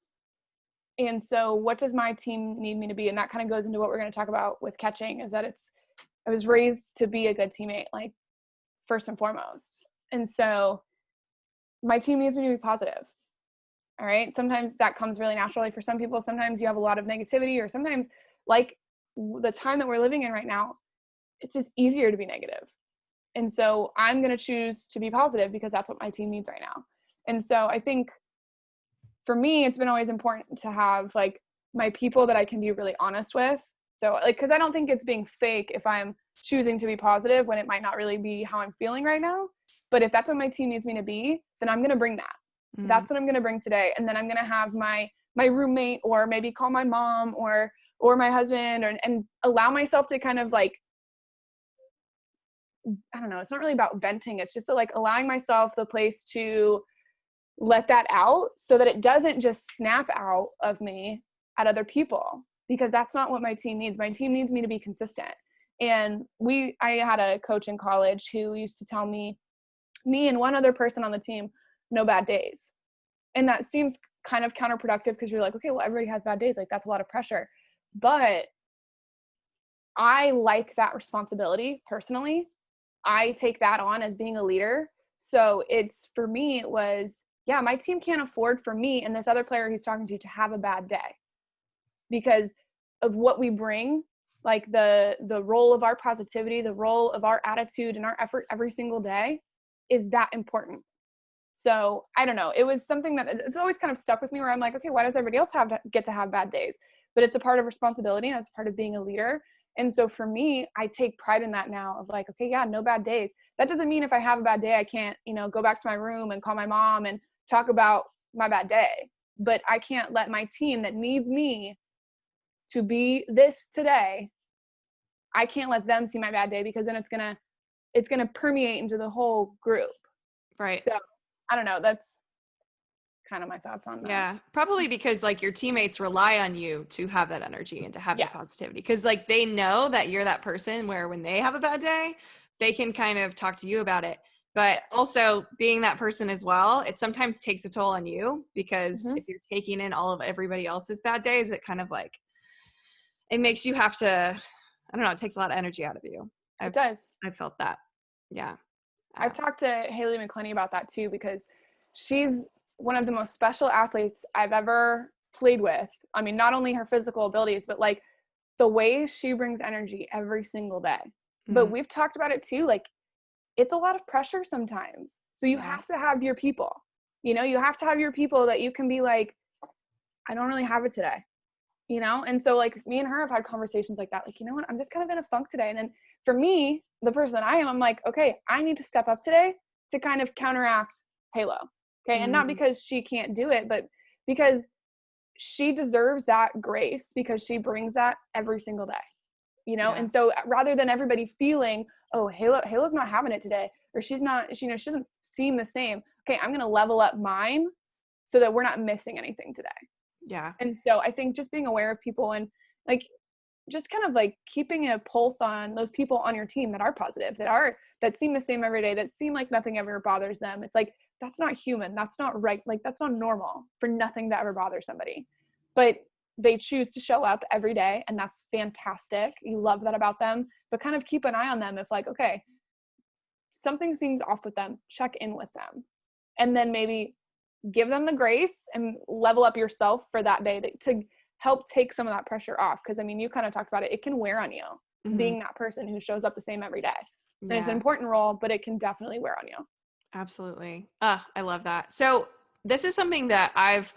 [SPEAKER 2] And so what does my team need me to be? And that kind of goes into what we're going to talk about with catching, is that I was raised to be a good teammate, like first and foremost. And so my team needs me to be positive. All right. Sometimes that comes really naturally for some people. Sometimes you have a lot of negativity, or sometimes like the time that we're living in right now, it's just easier to be negative. And so I'm going to choose to be positive because that's what my team needs right now. And so I think for me, it's been always important to have like my people that I can be really honest with. So like, cause I don't think it's being fake if I'm choosing to be positive when it might not really be how I'm feeling right now. But if that's what my team needs me to be, then I'm going to bring that.
[SPEAKER 1] mm,
[SPEAKER 2] That's what I'm going to bring today. And then I'm going to have my roommate, or maybe call my mom or my husband, and allow myself to kind of like, I don't know, it's not really about venting. It's just like allowing myself the place to let that out so that it doesn't just snap out of me at other people, because that's not what my team needs. My team needs me to be consistent. And I had a coach in college who used to tell me and one other person on the team, no bad days. And that seems kind of counterproductive, because you're like, okay, well, everybody has bad days. Like that's a lot of pressure. But I like that responsibility personally. I take that on as being a leader. So it's, for me, it was, yeah, my team can't afford for me and this other player he's talking to have a bad day, because of what we bring, like the role of our positivity, the role of our attitude and our effort every single day is that important. So I don't know. It was something that it's always kind of stuck with me, where I'm like, okay, why does everybody else get to have bad days? But it's a part of responsibility, and it's part of being a leader. And so for me, I take pride in that now, of like, okay, yeah, no bad days. That doesn't mean if I have a bad day, I can't, go back to my room and call my mom and talk about my bad day. But I can't let my team that needs me to be this today, I can't let them see my bad day, because then it's gonna permeate into the whole group.
[SPEAKER 1] right.
[SPEAKER 2] So I don't know. That's kind of my thoughts on that.
[SPEAKER 1] Yeah, probably because like your teammates rely on you to have that energy and to have the
[SPEAKER 2] Yes.
[SPEAKER 1] positivity, because like they know that you're that person where when they have a bad day, they can kind of talk to you about it. But
[SPEAKER 2] Yes.
[SPEAKER 1] also being that person as well, it sometimes takes a toll on you, because
[SPEAKER 2] Mm-hmm.
[SPEAKER 1] if you're taking in all of everybody else's bad days, it kind of like it makes you have to, I don't know, it takes a lot of energy out of you.
[SPEAKER 2] It
[SPEAKER 1] I've
[SPEAKER 2] does.
[SPEAKER 1] I've felt that. Yeah.
[SPEAKER 2] I've talked to Haley McClenny about that too, because she's one of the most special athletes I've ever played with. I mean, not only her physical abilities, but like the way she brings energy every single day. But
[SPEAKER 1] Mm,
[SPEAKER 2] we've talked about it too. Like, it's a lot of pressure sometimes. So you have to have your people, you have to have your people that you can be like, I don't really have it today, And so like me and her have had conversations like that. Like, you know what, I'm just kind of in a funk today. And then for me, the person that I am, I'm like, okay, I need to step up today to kind of counteract Halo. Okay. And not because she can't do it, but because she deserves that grace because she brings that every single day, And so rather than everybody feeling, oh, Halo's not having it today, or she's not, she doesn't seem the same. Okay. I'm going to level up mine so that we're not missing anything today.
[SPEAKER 1] Yeah.
[SPEAKER 2] And so I think just being aware of people and like, just kind of like keeping a pulse on those people on your team that are positive, that seem the same every day, that seem like nothing ever bothers them. It's like, that's not human. That's not right. Like, that's not normal for nothing to ever bother somebody, but they choose to show up every day. And that's fantastic. You love that about them, but kind of keep an eye on them. If like, okay, something seems off with them, check in with them. And then maybe give them the grace and level up yourself for that day to help take some of that pressure off. Because I mean, you kind of talked about it. It can wear on you being that person who shows up the same every day. And it's an important role, but it can definitely wear on you.
[SPEAKER 1] Absolutely. I love that. So this is something that I've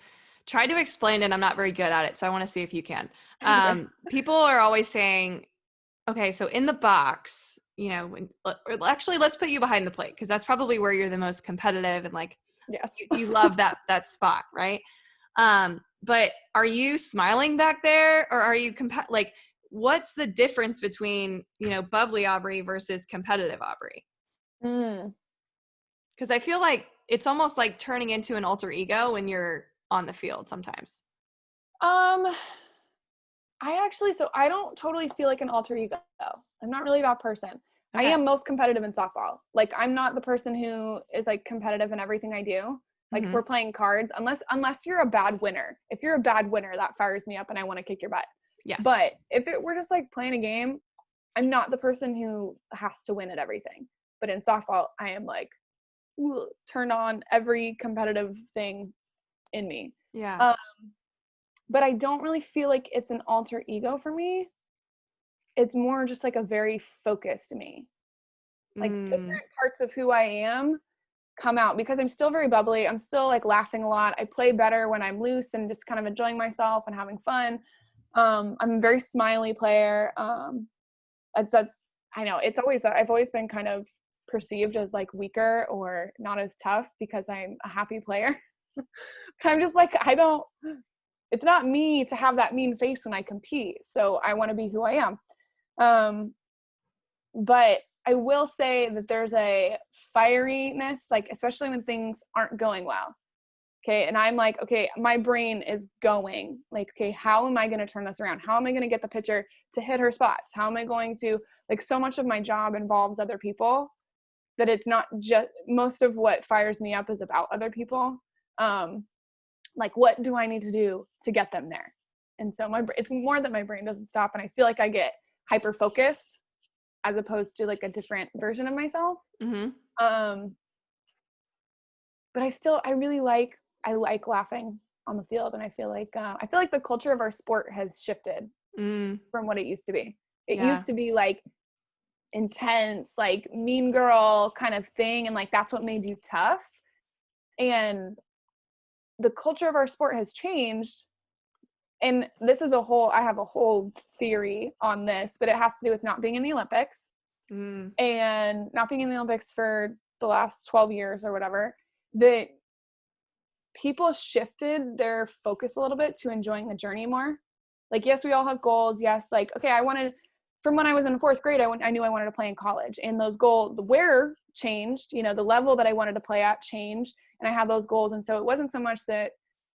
[SPEAKER 1] tried to explain and I'm not very good at it. So I want to see if you can. People are always saying, okay, so in the box, actually let's put you behind the plate because that's probably where you're the most competitive and like,
[SPEAKER 2] yes,
[SPEAKER 1] you love that spot, right? But are you smiling back there or are you like, what's the difference between, bubbly Aubree versus competitive Aubree? Because I feel like it's almost like turning into an alter ego when you're on the field sometimes.
[SPEAKER 2] I don't totally feel like an alter ego. I'm not really that person. Okay. I am most competitive in softball. Like, I'm not the person who is like competitive in everything I do. Like if we're playing cards, unless you're a bad winner. If you're a bad winner, that fires me up and I want to kick your butt.
[SPEAKER 1] Yes.
[SPEAKER 2] But if we're just like playing a game, I'm not the person who has to win at everything. But in softball, I am like, turn on every competitive thing in me.
[SPEAKER 1] Yeah.
[SPEAKER 2] But I don't really feel like it's an alter ego for me. It's more just like a very focused me. Like different parts of who I am come out because I'm still very bubbly. I'm still like laughing a lot. I play better when I'm loose and just kind of enjoying myself and having fun. I'm a very smiley player. That's I know I've always been kind of perceived as like weaker or not as tough because I'm a happy player. But I'm just like, it's not me to have that mean face when I compete. So I want to be who I am. But I will say that there's a fieriness, like especially when things aren't going well. Okay. And I'm like, okay, my brain is going like, okay, how am I going to turn this around? How am I going to get the pitcher to hit her spots? How am I going to, like, so much of my job involves other people that it's not just, most of what fires me up is about other people. Like, what do I need to do to get them there? And so it's more that my brain doesn't stop. And I feel like I get hyper focused as opposed to like a different version of myself. But I really like laughing on the field. And I feel like the culture of our sport has shifted from what it used to be. It used to be like intense, like mean girl kind of thing. And like, that's what made you tough. And the culture of our sport has changed. And this is I have a whole theory on this, but it has to do with not being in the Olympics and not being in the Olympics for the last 12 years or whatever, that people shifted their focus a little bit to enjoying the journey more. Like, yes, we all have goals. Yes. Like, okay, from when I was in fourth grade, I knew I wanted to play in college, and those goals, the where changed, the level that I wanted to play at changed, and I had those goals. And so it wasn't so much that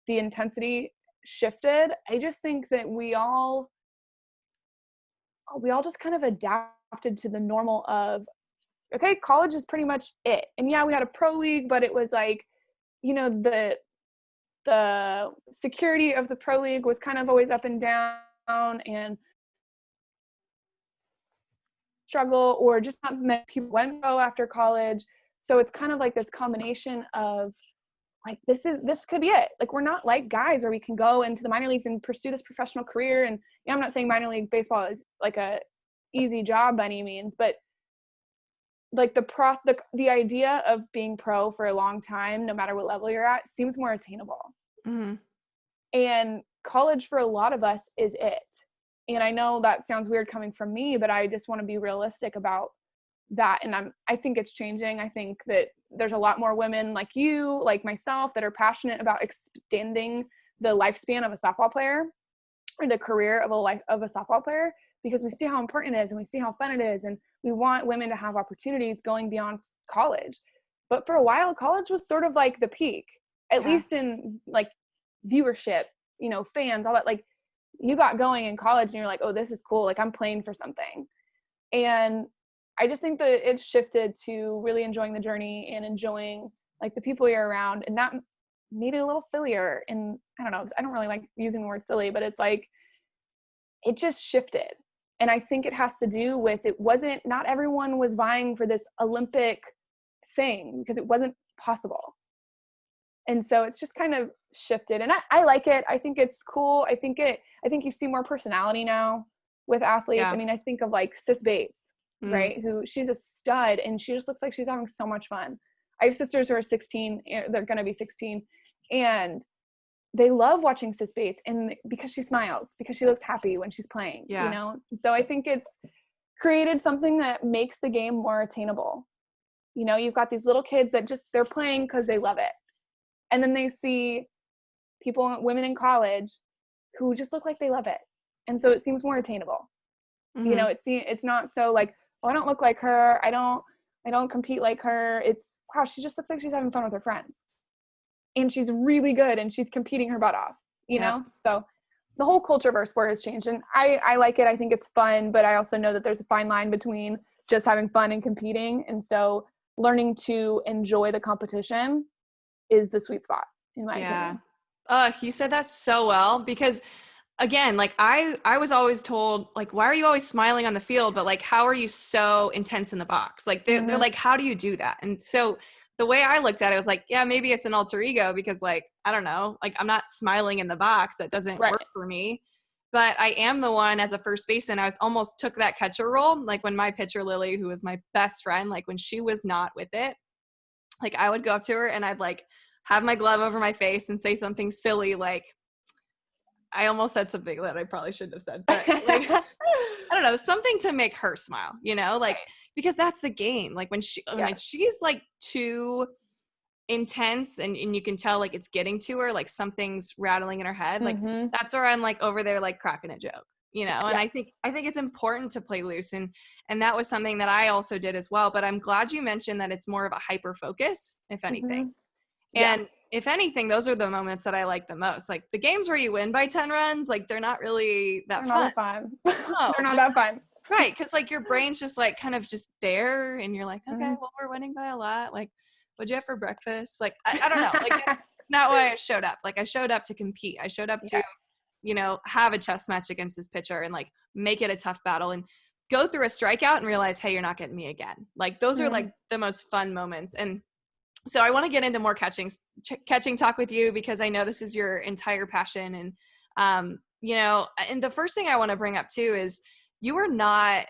[SPEAKER 2] the intensity shifted. I just think that we all just kind of adapted to the normal of, okay, college is pretty much it. And yeah, we had a pro league, but it was like, the security of the pro league was kind of always up and down and struggle, or just not many people went pro after college. So it's kind of like this combination of like, this could be it. Like, we're not like guys where we can go into the minor leagues and pursue this professional career. And I'm not saying minor league baseball is like a easy job by any means, but like the idea of being pro for a long time, no matter what level you're at, seems more attainable.
[SPEAKER 1] Mm-hmm.
[SPEAKER 2] And college for a lot of us is it. And I know that sounds weird coming from me, but I just want to be realistic about that. And I think it's changing. I think that there's a lot more women like you, like myself, that are passionate about extending the lifespan of a softball player, or the career of a softball player, because we see how important it is and we see how fun it is. And we want women to have opportunities going beyond college. But for a while, college was sort of like the peak, at least in like viewership, you know, fans, all that. Like, you got going in college and you're like, oh, this is cool. Like, I'm playing for something. And I just think that it's shifted to really enjoying the journey and enjoying like the people you're around. And that made it a little sillier. And I don't know, I don't really like using the word silly, but it's like, it just shifted. And I think it has to do with, not everyone was vying for this Olympic thing because it wasn't possible. And so it's just kind of shifted, and I like it. I think it's cool. I think you see more personality now with athletes.
[SPEAKER 1] Yeah.
[SPEAKER 2] I mean, I think of like Sis Bates, right? Who, she's a stud and she just looks like she's having so much fun. I have sisters who are 16, they're going to be 16, and they love watching Sis Bates, and because she smiles, because she looks happy when she's playing, you know? So I think it's created something that makes the game more attainable. You know, you've got these little kids that they're playing because they love it. And then they see women in college who just look like they love it. And so it seems more attainable. Mm-hmm. You know, it's not so like, oh, I don't look like her. I don't compete like her. It's, wow, she just looks like she's having fun with her friends. And she's really good and she's competing her butt off, you know? So the whole culture of our sport has changed, and I like it. I think it's fun, but I also know that there's a fine line between just having fun and competing. And so learning to enjoy the competition is the sweet spot, in my opinion.
[SPEAKER 1] You said that so well, because again, like I was always told, like, why are you always smiling on the field? But like, how are you so intense in the box? Like they're like, how do you do that? And so the way I looked at it was like, yeah, maybe it's an alter ego, because like, I don't know, like I'm not smiling in the box. That doesn't work for me. But I am the one as a first baseman. I almost took that catcher role. Like when my pitcher, Lily, who was my best friend, like when she was not with it, like I would go up to her and I'd like have my glove over my face and say something silly. Like, I almost said something that I probably shouldn't have said, but like, I don't know, something to make her smile, you know, like, because that's the game. Like when she's like too intense and you can tell like it's getting to her, like something's rattling in her head. Like that's where I'm like over there, like cracking a joke, you know? And I think it's important to play loose. And that was something that I also did as well. But I'm glad you mentioned that it's more of a hyper focus, if anything. And if anything, those are the moments that I like the most. Like the games where you win by 10 runs, like they're not really that fun.
[SPEAKER 2] No, they're not that fun.
[SPEAKER 1] Right. Cause like your brain's just like kind of just there and you're like, okay, well, we're winning by a lot. Like, what'd you have for breakfast? Like, I don't know. Like that's not why I showed up. Like I showed up to compete. I showed up to, you know, have a chess match against this pitcher and like make it a tough battle and go through a strikeout and realize, hey, you're not getting me again. Like those are like the most fun moments. And so I want to get into more catching talk with you, because I know this is your entire passion. And, you know, and the first thing I want to bring up too is you are not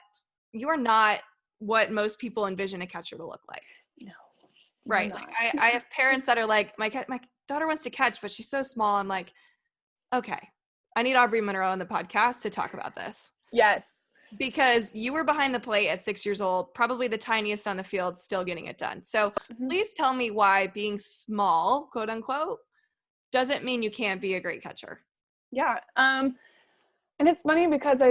[SPEAKER 1] what most people envision a catcher to look like.
[SPEAKER 2] No.
[SPEAKER 1] Right. Like I have parents that are like, my daughter wants to catch, but she's so small. I'm like, okay, I need Aubree Munro on the podcast to talk about this.
[SPEAKER 2] Yes.
[SPEAKER 1] Because you were behind the plate at 6 years old, probably the tiniest on the field, still getting it done. So please tell me why being small, quote unquote, doesn't mean you can't be a great catcher.
[SPEAKER 2] Yeah. And it's funny because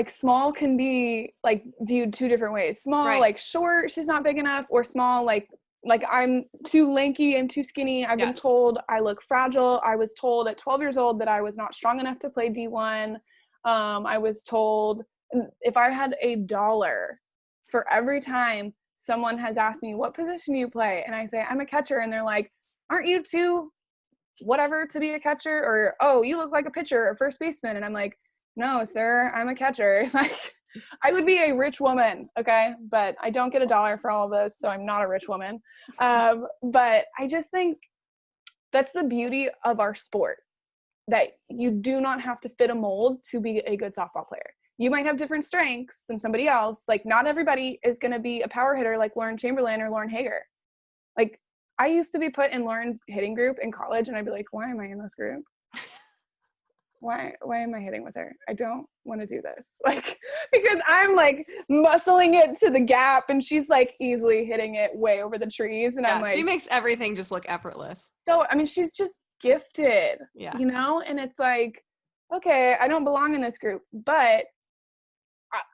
[SPEAKER 2] small can be like viewed two different ways. Small, like short, she's not big enough, or small, like I'm too lanky and too skinny. I've been told I look fragile. I was told at 12 years old that I was not strong enough to play D1. I was told if I had $1 for every time someone has asked me, what position do you play? And I say, I'm a catcher. And they're like, aren't you too whatever to be a catcher? Or, oh, you look like a pitcher or first baseman. And I'm like, no, sir, I'm a catcher. Like, I would be a rich woman. Okay. But I don't get $1 for all of this. So I'm not a rich woman. But I just think that's the beauty of our sport, that you do not have to fit a mold to be a good softball player. You might have different strengths than somebody else. Like, not everybody is going to be a power hitter like Lauren Chamberlain or Lauren Hager. Like, I used to be put in Lauren's hitting group in college, and I'd be like, why am I in this group? Why am I hitting with her? I don't want to do this. Like, because I'm like muscling it to the gap, and she's like easily hitting it way over the trees. And I'm like,
[SPEAKER 1] she makes everything just look effortless.
[SPEAKER 2] So, I mean, she's just gifted,
[SPEAKER 1] Yeah.
[SPEAKER 2] you know? And it's like, okay, I don't belong in this group, but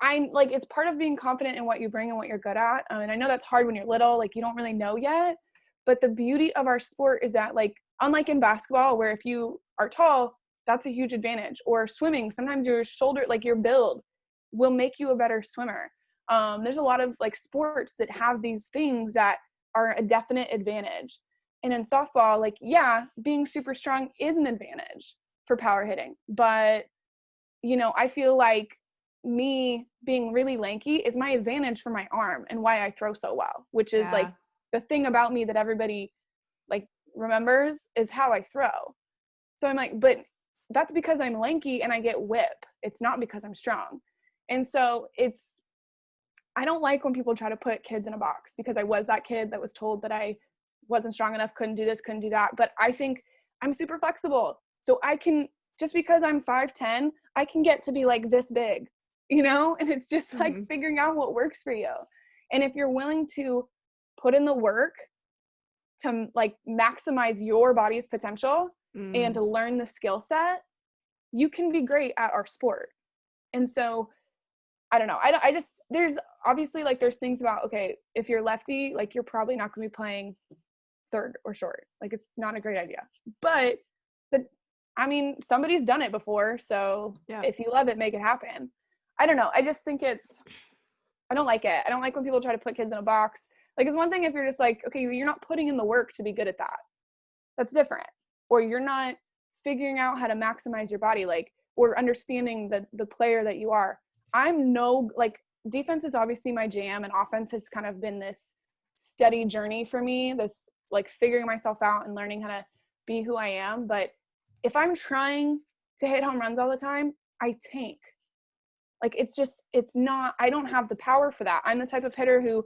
[SPEAKER 2] I'm like, it's part of being confident in what you bring and what you're good at. And I know that's hard when you're little, like you don't really know yet, but the beauty of our sport is that, like, unlike in basketball, where if you are tall, that's a huge advantage, or swimming, sometimes your shoulder, like your build will make you a better swimmer. There's a lot of like sports that have these things that are a definite advantage. And in softball, like, yeah, being super strong is an advantage for power hitting. But, you know, I feel like me being really lanky is my advantage for my arm and why I throw so well, which is like the thing about me that everybody like remembers is how I throw. So I'm like, but that's because I'm lanky and I get whip. It's not because I'm strong. And so I don't like when people try to put kids in a box, because I was that kid that was told that I wasn't strong enough, couldn't do this, couldn't do that. But I think I'm super flexible. So I can, just because I'm 5'10", I can get to be like this big, you know? And it's just like figuring out what works for you. And if you're willing to put in the work to like maximize your body's potential and to learn the skill set, you can be great at our sport. And so I don't know. I just, there's obviously like, there's things about, okay, if you're lefty, like you're probably not going to be playing third or short. Like, it's not a great idea. But I mean, somebody's done it before. So if you love it, make it happen. I don't know. I just think I don't like it. I don't like when people try to put kids in a box. Like, it's one thing if you're just like, okay, you're not putting in the work to be good at that. That's different. Or you're not figuring out how to maximize your body, like, or understanding the player that you are. Like, defense is obviously my jam, and offense has kind of been this steady journey for me, this like figuring myself out and learning how to be who I am. But if I'm trying to hit home runs all the time, I tank. Like, it's not, I don't have the power for that. I'm the type of hitter who,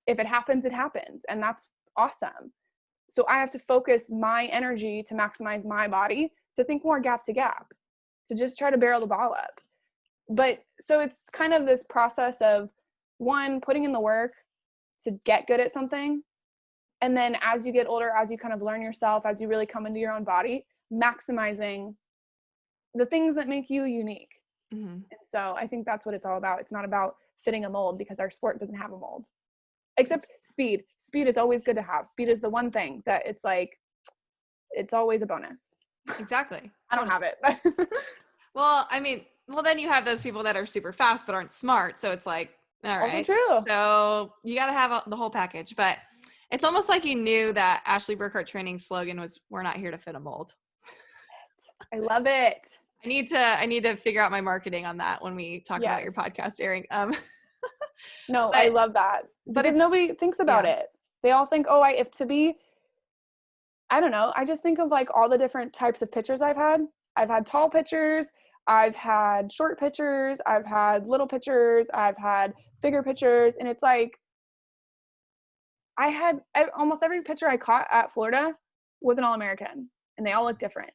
[SPEAKER 2] if it happens, it happens. And that's awesome. So I have to focus my energy to maximize my body, to think more gap to gap, to just try to barrel the ball up. But so it's kind of this process of, one, putting in the work to get good at something. And then as you get older, as you kind of learn yourself, as you really come into your own body, maximizing the things that make you unique. And so I think that's what it's all about. It's not about fitting a mold, because our sport doesn't have a mold. Except speed. Speed is always good to have. Speed is the one thing that it's like, it's always a bonus.
[SPEAKER 1] Exactly.
[SPEAKER 2] I don't have it.
[SPEAKER 1] Well, I mean, then you have those people that are super fast but aren't smart. So it's like, all right.
[SPEAKER 2] Also true.
[SPEAKER 1] So you got to have the whole package. But it's almost like you knew that Ashley Burkhart Training's slogan was, "We're not here to fit a mold."
[SPEAKER 2] I love it.
[SPEAKER 1] I need to figure out my marketing on that when we talk about your podcast airing.
[SPEAKER 2] No, I love that. But nobody thinks about it. They all think, oh, I don't know. I just think of like all the different types of pitchers I've had. I've had tall pitchers. I've had short pitchers. I've had little pitchers. I've had bigger pitchers. And it's like, almost every pitcher I caught at Florida was an All-American, and they all look different.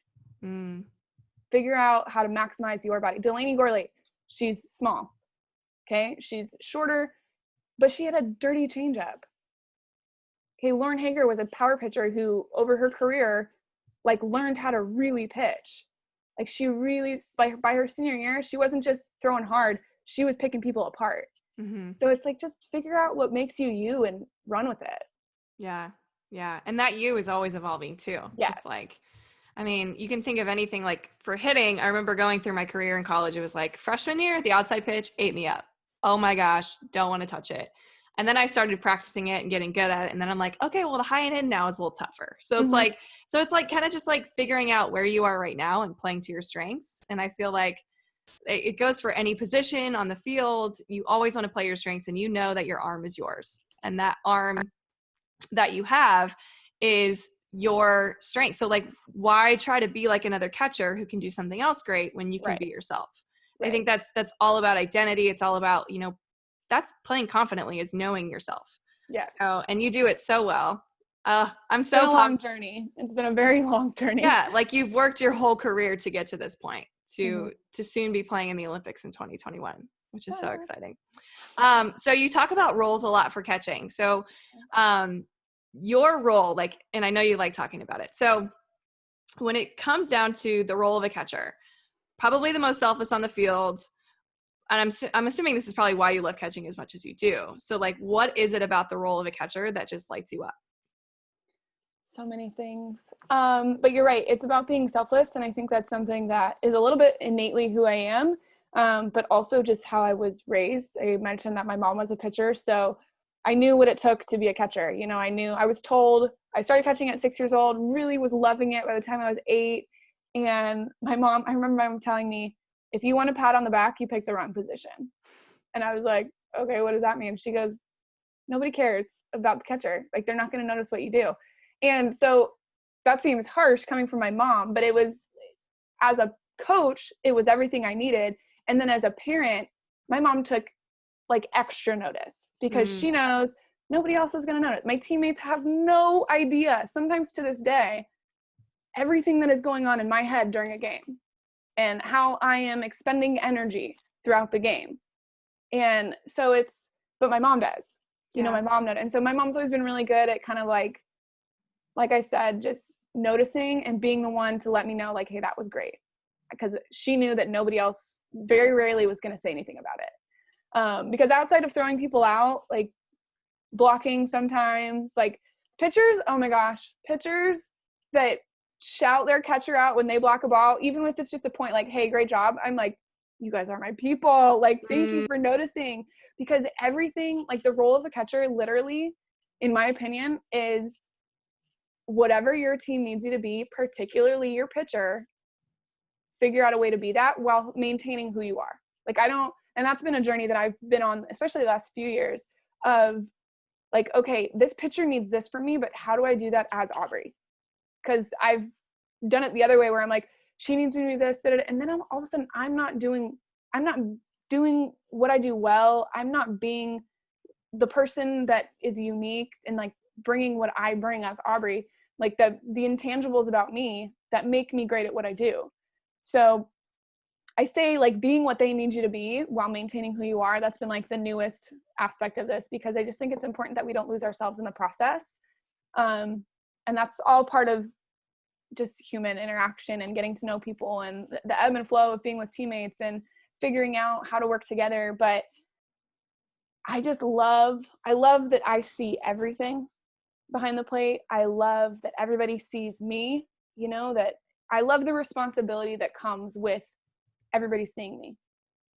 [SPEAKER 2] Figure out how to maximize your body. Delaney Gorley, she's small. Okay. She's shorter, but she had a dirty changeup. Okay. Lauren Hager was a power pitcher who over her career, like, learned how to really pitch. Like, she really, by her senior year, she wasn't just throwing hard. She was picking people apart. So it's like, just figure out what makes you you and run with it.
[SPEAKER 1] Yeah. Yeah. And that you is always evolving too.
[SPEAKER 2] Yes.
[SPEAKER 1] It's like, I mean, you can think of anything. Like for hitting, I remember going through my career in college. It was like freshman year, the outside pitch ate me up. Oh my gosh, don't want to touch it. And then I started practicing it and getting good at it. And then I'm like, okay, well, the high and in now is a little tougher. So it's like kind of just like figuring out where you are right now and playing to your strengths. And I feel like it goes for any position on the field. You always want to play your strengths, and you know that your arm is yours. And that arm that you have is your strength. So like, why try to be like another catcher who can do something else great when you can be yourself? I think that's all about identity. It's all about, that's playing confidently, is knowing yourself.
[SPEAKER 2] Yes.
[SPEAKER 1] So, and you do it so well. I'm so
[SPEAKER 2] It's been a long journey. It's been a very long journey.
[SPEAKER 1] Yeah, like you've worked your whole career to get to this point, to soon be playing in the Olympics in 2021, which is so exciting. So you talk about roles a lot for catching. So your role, like, and I know you like talking about it. So when it comes down to the role of a catcher, probably the most selfless on the field, and I'm assuming this is probably why you love catching as much as you do. So like, what is it about the role of a catcher that just lights you up?
[SPEAKER 2] So many things. But you're right. It's about being selfless. And I think that's something that is a little bit innately who I am, but also just how I was raised. I mentioned that my mom was a pitcher, so I knew what it took to be a catcher. I was told, I started catching at 6 years old, really was loving it by the time I was 8. And I remember my mom telling me, if you want a pat on the back, you pick the wrong position. And I was like, okay, what does that mean? She goes, nobody cares about the catcher. Like, they're not going to notice what you do. And so that seems harsh coming from my mom, but it was, as a coach, it was everything I needed. And then as a parent, my mom took like extra notice because she knows nobody else is going to notice. My teammates have no idea, sometimes to this day, everything that is going on in my head during a game and how I am expending energy throughout the game. And so but my mom does, my mom knows. And so my mom's always been really good at kind of like I said, just noticing and being the one to let me know, like, hey, that was great. Because she knew that nobody else very rarely was going to say anything about it. Because outside of throwing people out, like blocking sometimes, like pitchers, oh my gosh, pitchers that shout their catcher out when they block a ball, even if it's just a point like, hey, great job. I'm like, you guys are my people. Like, thank you for noticing. Because everything, like the role of a catcher, literally, in my opinion, is whatever your team needs you to be, particularly your pitcher, figure out a way to be that while maintaining who you are. Like, and that's been a journey that I've been on, especially the last few years, of like, okay, this pitcher needs this from me, but how do I do that as Aubree? Because I've done it the other way where I'm like, she needs me to do this, and then all of a sudden I'm not doing what I do well. I'm not being the person that is unique and like bringing what I bring as Aubree, like the intangibles about me that make me great at what I do. So I say, like, being what they need you to be while maintaining who you are. That's been like the newest aspect of this, because I just think it's important that we don't lose ourselves in the process. And that's all part of just human interaction and getting to know people and the ebb and flow of being with teammates and figuring out how to work together. But I love that I see everything behind the plate. I love that everybody sees me, that I love the responsibility that comes with everybody seeing me.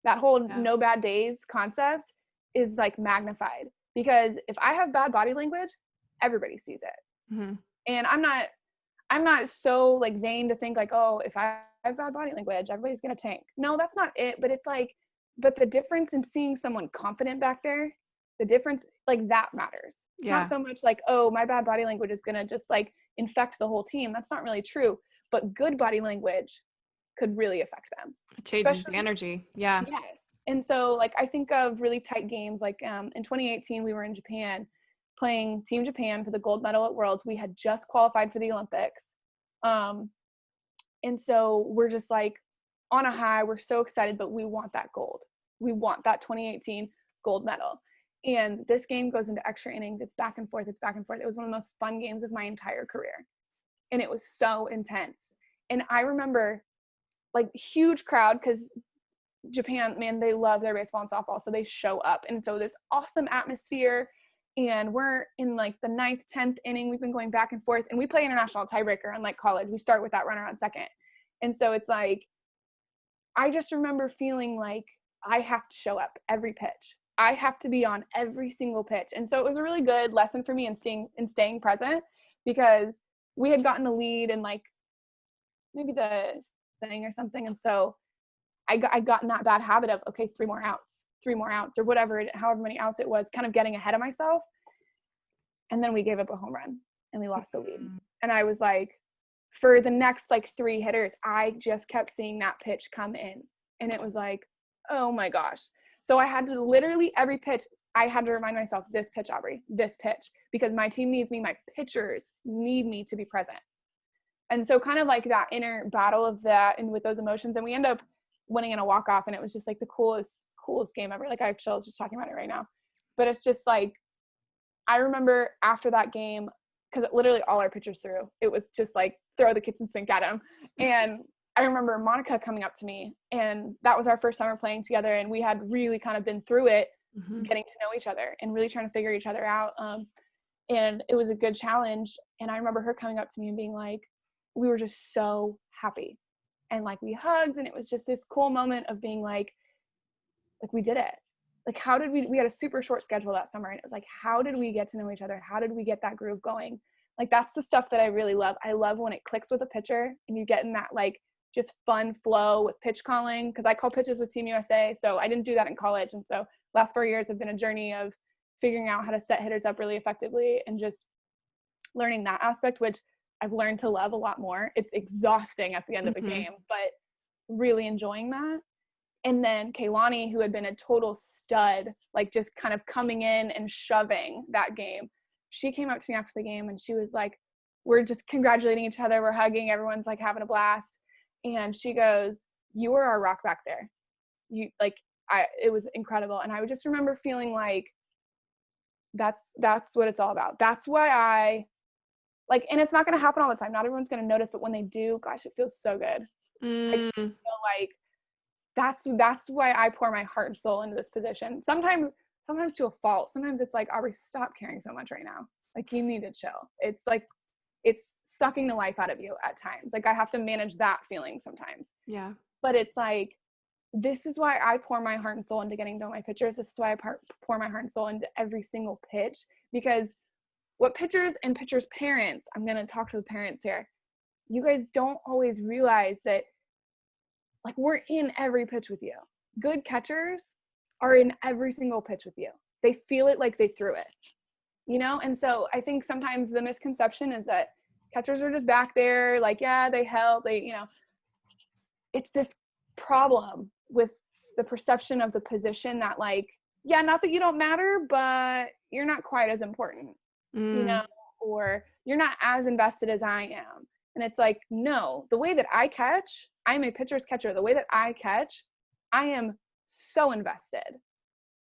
[SPEAKER 2] That whole no bad days concept is like magnified, because if I have bad body language, everybody sees it. And I'm not so like vain to think like, oh, if I have bad body language, everybody's going to tank. No, that's not it. But it's like, but the difference in seeing someone confident back there, the difference, like, that matters. It's not so much like, oh, my bad body language is going to just like infect the whole team. That's not really true. But good body language could really affect them.
[SPEAKER 1] It changes the energy. Yeah.
[SPEAKER 2] Yes. And so, like, I think of really tight games. Like in 2018, we were in Japan playing Team Japan for the gold medal at Worlds. We had just qualified for the Olympics. And so we're just like on a high. We're so excited, but we want that gold. We want that 2018 gold medal. And this game goes into extra innings. It's back and forth. It was one of the most fun games of my entire career. And it was so intense. And I remember, like, huge crowd, because Japan, man, they love their baseball and softball. So they show up. And so this awesome atmosphere. And we're in like the 9th, 10th inning. We've been going back and forth. And we play international tiebreaker, unlike college. We start with that runner on second. And so it's like, I just remember feeling like I have to show up every pitch. I have to be on every single pitch. And so it was a really good lesson for me in staying present, because we had gotten the lead in like maybe the thing or something. And so I got in that bad habit of, okay, 3 more outs or whatever, however many outs it was, kind of getting ahead of myself. And then we gave up a home run and we lost the lead. And I was like, for the next like 3 hitters, I just kept seeing that pitch come in And it was like, oh my gosh. So I had to literally every pitch, I had to remind myself, this pitch, Aubree, this pitch, because my team needs me, my pitchers need me to be present. And so kind of like that inner battle of that and with those emotions, and we end up winning in a walk-off, and it was just like the coolest game ever. Like I have chills just talking about it right now. But it's just like, I remember after that game, because literally all our pitchers threw, it was just like throw the kitchen sink at him. And I remember Monica coming up to me, and that was our first summer playing together, and we had really kind of been through it, getting to know each other and really trying to figure each other out. And it was a good challenge. And I remember her coming up to me and being like, we were just so happy. And like we hugged, and it was just this cool moment of being like we did it. Like, how did we had a super short schedule that summer, and it was like, how did we get to know each other? How did we get that groove going? Like, that's the stuff that I really love. I love when it clicks with a pitcher and you get in that like just fun flow with pitch calling, because I call pitches with Team USA. So I didn't do that in college. And so last 4 years have been a journey of figuring out how to set hitters up really effectively and just learning that aspect, which I've learned to love a lot more. It's exhausting at the end of a game, but really enjoying that. And then Kaylani, who had been a total stud, like just kind of coming in and shoving that game, she came up to me after the game and she was like, we're just congratulating each other. We're hugging. Everyone's like having a blast. And she goes, you were our rock back there. It was incredible. And I would just remember feeling like that's what it's all about. That's why I like, and it's not going to happen all the time. Not everyone's going to notice, but when they do, gosh, it feels so good. I feel like that's why I pour my heart and soul into this position. Sometimes to a fault. Sometimes it's like, Aubree, stop caring so much right now. Like, you need to chill. It's like, it's sucking the life out of you at times. Like, I have to manage that feeling sometimes.
[SPEAKER 1] Yeah.
[SPEAKER 2] But it's like, this is why I pour my heart and soul into getting to know my pitchers. This is why I pour my heart and soul into every single pitch, because what pitchers and pitchers' parents, I'm going to talk to the parents here, you guys don't always realize that, like, we're in every pitch with you. Good catchers are in every single pitch with you. They feel it like they threw it, you know? And so I think sometimes the misconception is that catchers are just back there, like, yeah, they help, it's this problem with the perception of the position that, like, yeah, not that you don't matter, but you're not quite as important, or you're not as invested as I am. And it's like, no, the way that I catch, I'm a pitcher's catcher. The way that I catch, I am so invested.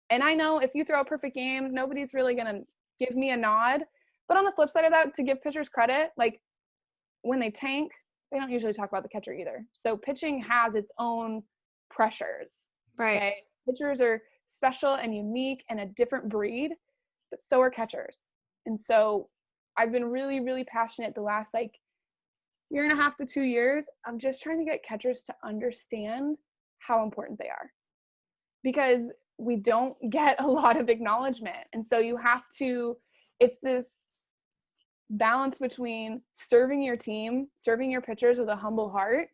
[SPEAKER 2] And I know if you throw a perfect game, nobody's really going to give me a nod. But on the flip side of that, to give pitchers credit, like when they tank, they don't usually talk about the catcher either. So pitching has its own pressures.
[SPEAKER 1] Right.
[SPEAKER 2] Okay? Pitchers are special and unique and a different breed, but so are catchers. And so I've been really, really passionate the last year and a half to 2 years. I'm just trying to get catchers to understand how important they are, because we don't get a lot of acknowledgement. And so you have to, it's this balance between serving your team, serving your pitchers with a humble heart,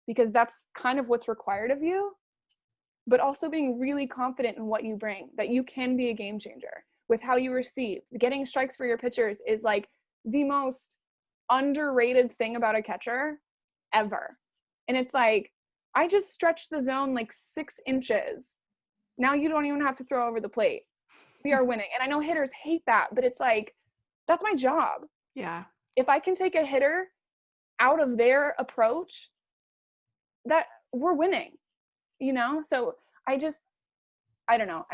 [SPEAKER 2] because that's kind of what's required of you, but also being really confident in what you bring, that you can be a game changer with how you receive. Getting strikes for your pitchers is like the most underrated thing about a catcher ever. And it's like, I just stretched the zone like 6 inches. Now you don't even have to throw over the plate. We are winning. And I know hitters hate that, but it's like, that's my job.
[SPEAKER 1] Yeah.
[SPEAKER 2] If I can take a hitter out of their approach, that we're winning, So I don't know.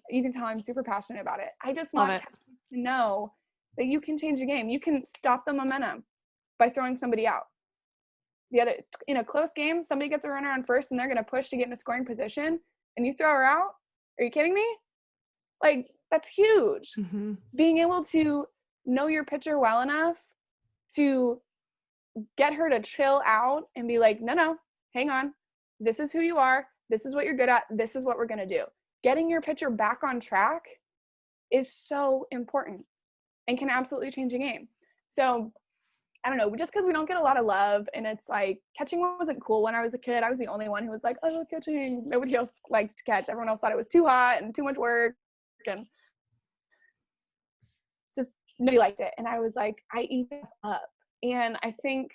[SPEAKER 2] You can tell I'm super passionate about it. I just want catchers to know that you can change the game. You can stop the momentum by throwing somebody out. In a close game, somebody gets a runner on first and they're going to push to get in a scoring position, and you throw her out. Are you kidding me? Like, that's huge. Being able to know your pitcher well enough to get her to chill out and be like, no, hang on. This is who you are. This is what you're good at. This is what we're going to do. Getting your pitcher back on track is so important and can absolutely change a game. So I don't know, just because we don't get a lot of love, and it's like, catching wasn't cool when I was a kid. I was the only one who was like, I love catching. Nobody else liked to catch. Everyone else thought it was too hot and too much work, and just nobody liked it. And I was like, I eat that up. And I think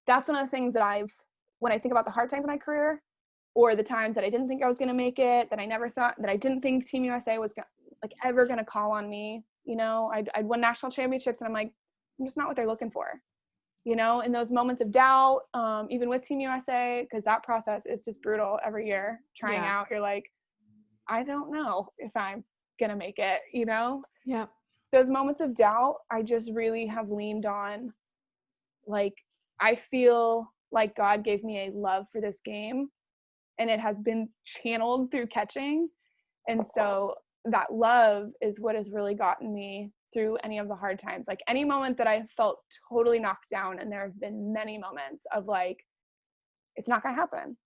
[SPEAKER 2] that's one of the things that when I think about the hard times in my career, or the times that I didn't think I was going to make it, that I never thought, that I didn't think Team USA was ever going to call on me. You know, I'd won national championships and I'm like, I'm just not what they're looking for. You know, in those moments of doubt, even with Team USA, because that process is just brutal every year. Trying out, you're like, I don't know if I'm going to make it, you know?
[SPEAKER 1] Yeah.
[SPEAKER 2] Those moments of doubt, I just really have leaned on, like, I feel like God gave me a love for this game, and it has been channeled through catching. And so that love is what has really gotten me through any of the hard times. Like any moment that I felt totally knocked down, and there have been many moments of like, it's not gonna happen.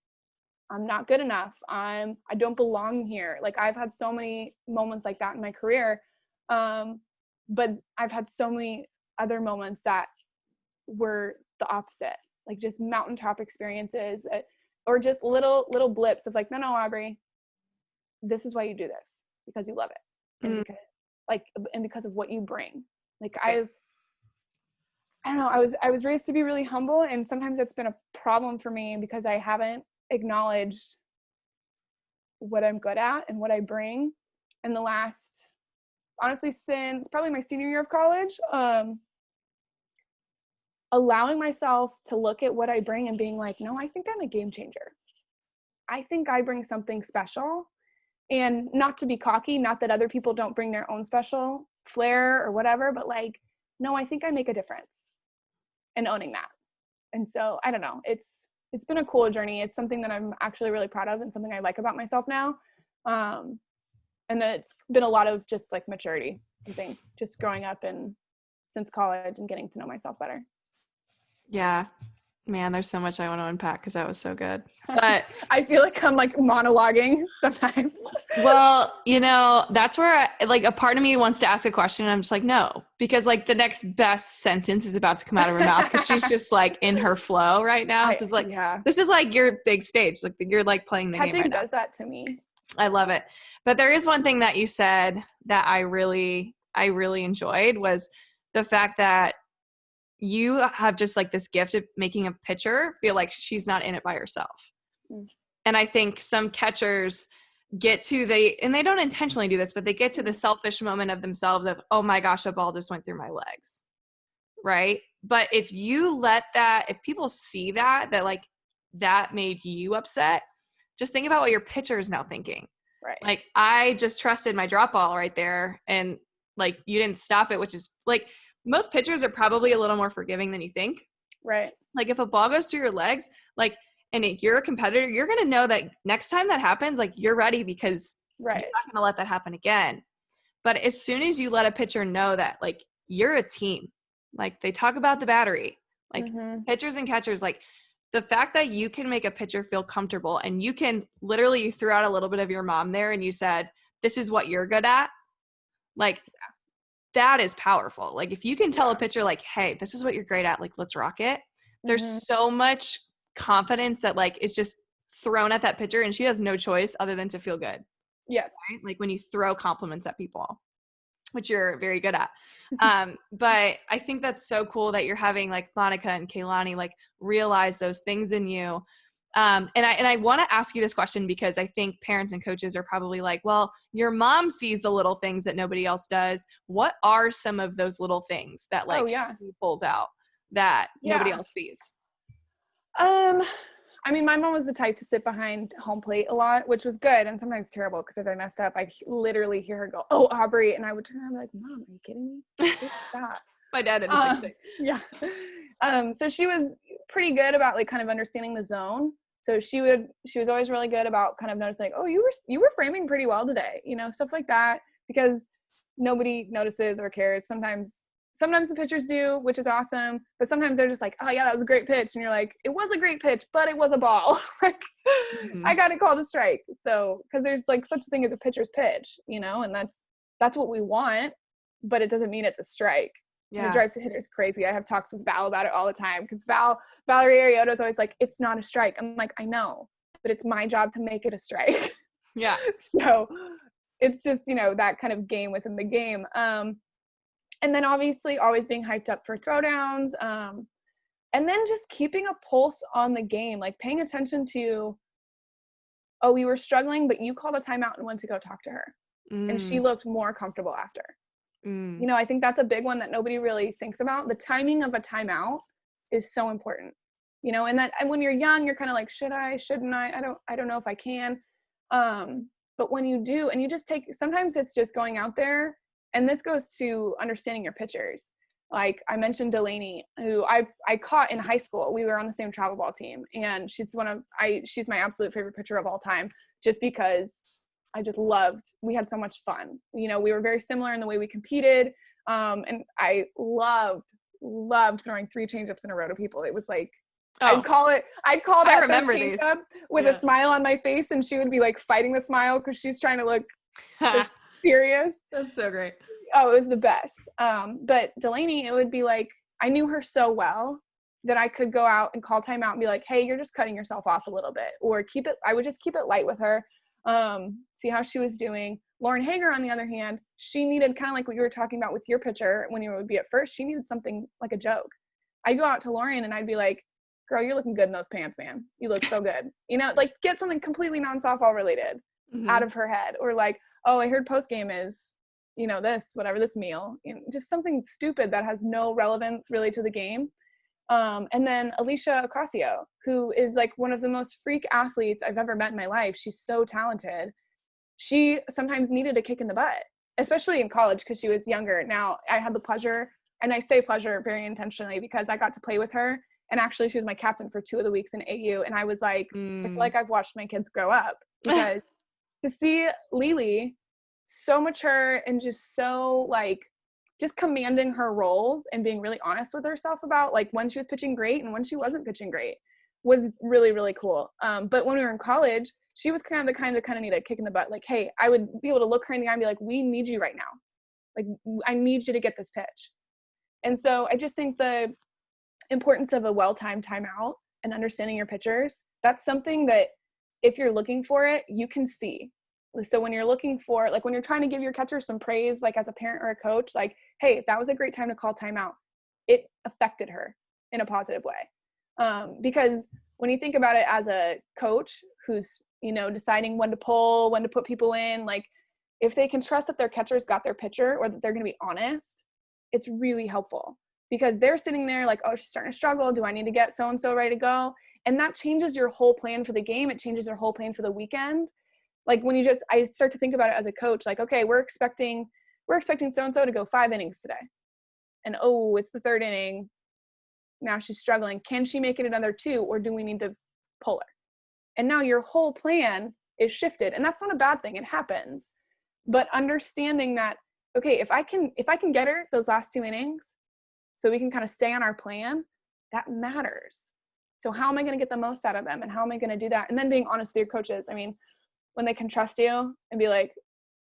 [SPEAKER 2] I'm not good enough. I don't belong here. Like I've had so many moments like that in my career. But I've had so many other moments that were the opposite, like just mountaintop experiences or just little blips of like, no, Aubree, this is why you do this, because you love it. And because of what you bring. Like I don't know, I was raised to be really humble, and sometimes that's been a problem for me because I haven't acknowledged what I'm good at and what I bring. In the last, honestly, since probably my senior year of college, allowing myself to look at what I bring and being like, no, I think I'm a game changer. I think I bring something special. And not to be cocky, not that other people don't bring their own special flair or whatever, but like, no, I think I make a difference, and owning that. And so I don't know, it's been a cool journey. It's something that I'm actually really proud of and something I like about myself now. And it's been a lot of just like maturity, I think, just growing up and since college and getting to know myself better.
[SPEAKER 1] Yeah. Man, there's so much I want to unpack because that was so good. But
[SPEAKER 2] I feel like I'm like monologuing sometimes.
[SPEAKER 1] Well, you know, that's where like a part of me wants to ask a question. And I'm just like, no, because like the next best sentence is about to come out of her mouth because she's just like in her flow right now. This is like your big stage. Like you're like playing the game right now.
[SPEAKER 2] Catching does that to me.
[SPEAKER 1] I love it. But there is one thing that you said that I really enjoyed was the fact that you have just like this gift of making a pitcher feel like she's not in it by herself. Mm. And I think some catchers get to and they don't intentionally do this, but they get to the selfish moment of themselves of, oh my gosh, a ball just went through my legs. Right. But if you let that, if people see that like that made you upset, just think about what your pitcher is now thinking.
[SPEAKER 2] Right.
[SPEAKER 1] Like I just trusted my drop ball right there and like you didn't stop it, which is like most pitchers are probably a little more forgiving than you think.
[SPEAKER 2] Right.
[SPEAKER 1] Like if a ball goes through your legs, like, and you're a competitor, you're going to know that next time that happens, like you're ready because you're not going to let that happen again. But as soon as you let a pitcher know that like you're a team, like they talk about the battery, like pitchers and catchers, like the fact that you can make a pitcher feel comfortable and you can literally, you threw out a little bit of your mom there and you said, this is what you're good at. Like that is powerful. Like if you can tell a pitcher like, hey, this is what you're great at, like let's rock it. There's so much confidence that like is just thrown at that pitcher and she has no choice other than to feel good.
[SPEAKER 2] Yes.
[SPEAKER 1] Right? Like when you throw compliments at people, which you're very good at. But I think that's so cool that you're having like Monica and Kaylani like realize those things in you. And I want to ask you this question because I think parents and coaches are probably like, well, your mom sees the little things that nobody else does. What are some of those little things that like she pulls out that nobody else sees?
[SPEAKER 2] I mean, my mom was the type to sit behind home plate a lot, which was good and sometimes terrible because if I messed up, I'd literally hear her go, "Oh, Aubree," and I would turn around and be like, "Mom, are you kidding me? Stop."
[SPEAKER 1] My dad did the same thing.
[SPEAKER 2] Yeah. So she was pretty good about like kind of understanding the zone. So she was always really good about kind of noticing, like, oh, you were framing pretty well today, you know, stuff like that, because nobody notices or cares. Sometimes the pitchers do, which is awesome, but sometimes they're just like, oh yeah, that was a great pitch, and you're like, it was a great pitch, but it was a ball. Like I got it called a strike. So because there's like such a thing as a pitcher's pitch, you know, and that's what we want, but it doesn't mean it's a strike. Yeah. It drives the hitters crazy. I have talks with Val about it all the time because Valerie Arioto is always like, it's not a strike. I'm like, I know, but it's my job to make it a strike.
[SPEAKER 1] Yeah.
[SPEAKER 2] So it's just, you know, that kind of game within the game. And then obviously always being hyped up for throwdowns. And then just keeping a pulse on the game, like paying attention to oh, we were struggling, but you called a timeout and went to go talk to her. And she looked more comfortable after. You know, I think that's a big one that nobody really thinks about. The timing of a timeout is so important, you know, and when you're young, you're kind of like, should I, shouldn't I don't know if I can. But when you do, and you just sometimes it's just going out there, and this goes to understanding your pitchers. Like I mentioned Delaney, who I caught in high school. We were on the same travel ball team, and she's my absolute favorite pitcher of all time, just because we had so much fun. You know, we were very similar in the way we competed. And I loved throwing 3 changeups in a row to people. It was like, I'd call that
[SPEAKER 1] I remember these
[SPEAKER 2] with a smile on my face, and she would be like fighting the smile because she's trying to look serious.
[SPEAKER 1] That's so great.
[SPEAKER 2] Oh, it was the best. But Delaney, it would be like, I knew her so well that I could go out and call timeout and be like, hey, you're just cutting yourself off a little bit, or I would just keep it light with her. See how she was doing. Lauren Hager, on the other hand, she needed kind of like what you were talking about with your pitcher when you would be at first, she needed something like a joke. I'd go out to Lauren and I'd be like, girl, you're looking good in those pants, man. You look so good. You know, like get something completely non-softball related out of her head. Or like, oh, I heard post game is, you know, this meal, you know, just something stupid that has no relevance really to the game. And then Alicia Ocasio, who is like one of the most freak athletes I've ever met in my life. She's so talented. She sometimes needed a kick in the butt, especially in college because she was younger. Now I had the pleasure, and I say pleasure very intentionally because I got to play with her. And actually she was my captain for 2 of the weeks in AU. And I was like, I feel like I've watched my kids grow up, because to see Lily so mature and just so like, just commanding her roles and being really honest with herself about like when she was pitching great and when she wasn't pitching great was really, really cool. But when we were in college, she was kind of need a kick in the butt. Like, hey, I would be able to look her in the eye and be like, we need you right now. Like, I need you to get this pitch. And so I just think the importance of a well-timed timeout and understanding your pitchers, that's something that if you're looking for it, you can see. So when you're looking for, like when you're trying to give your catcher some praise, like as a parent or a coach, like, hey, that was a great time to call timeout. It affected her in a positive way. Because when you think about it as a coach who's, you know, deciding when to pull, when to put people in, like if they can trust that their catcher's got their pitcher or that they're going to be honest, it's really helpful because they're sitting there like, oh, she's starting to struggle. Do I need to get so-and-so ready to go? And that changes your whole plan for the game. It changes your whole plan for the weekend. Like when I start to think about it as a coach, like, okay, we're expecting so-and-so to go 5 innings today. And, oh, it's the 3rd inning. Now she's struggling. Can she make it another 2 or do we need to pull her? And now your whole plan is shifted. And that's not a bad thing. It happens. But understanding that, okay, if I can get her those last 2 innings so we can kind of stay on our plan, that matters. So how am I going to get the most out of them? And how am I going to do that? And then being honest with your coaches. I mean, when they can trust you and be like,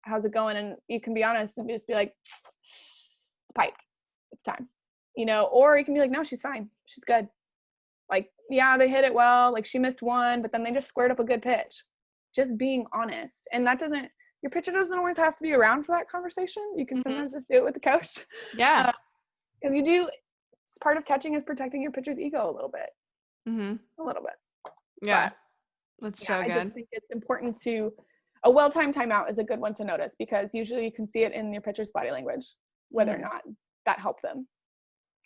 [SPEAKER 2] how's it going? And you can be honest and just be like, it's piped. It's time. You know, or you can be like, no, she's fine. She's good. Like, yeah, they hit it well. Like she missed one, but then they just squared up a good pitch. Just being honest. And your pitcher doesn't always have to be around for that conversation. You can sometimes just do it with the coach.
[SPEAKER 1] Yeah.
[SPEAKER 2] Because part of catching is protecting your pitcher's ego a little bit. A little bit.
[SPEAKER 1] Yeah. That's so good.
[SPEAKER 2] I just think it's important a well-timed timeout is a good one to notice because usually you can see it in your pitcher's body language, whether or not that helped them.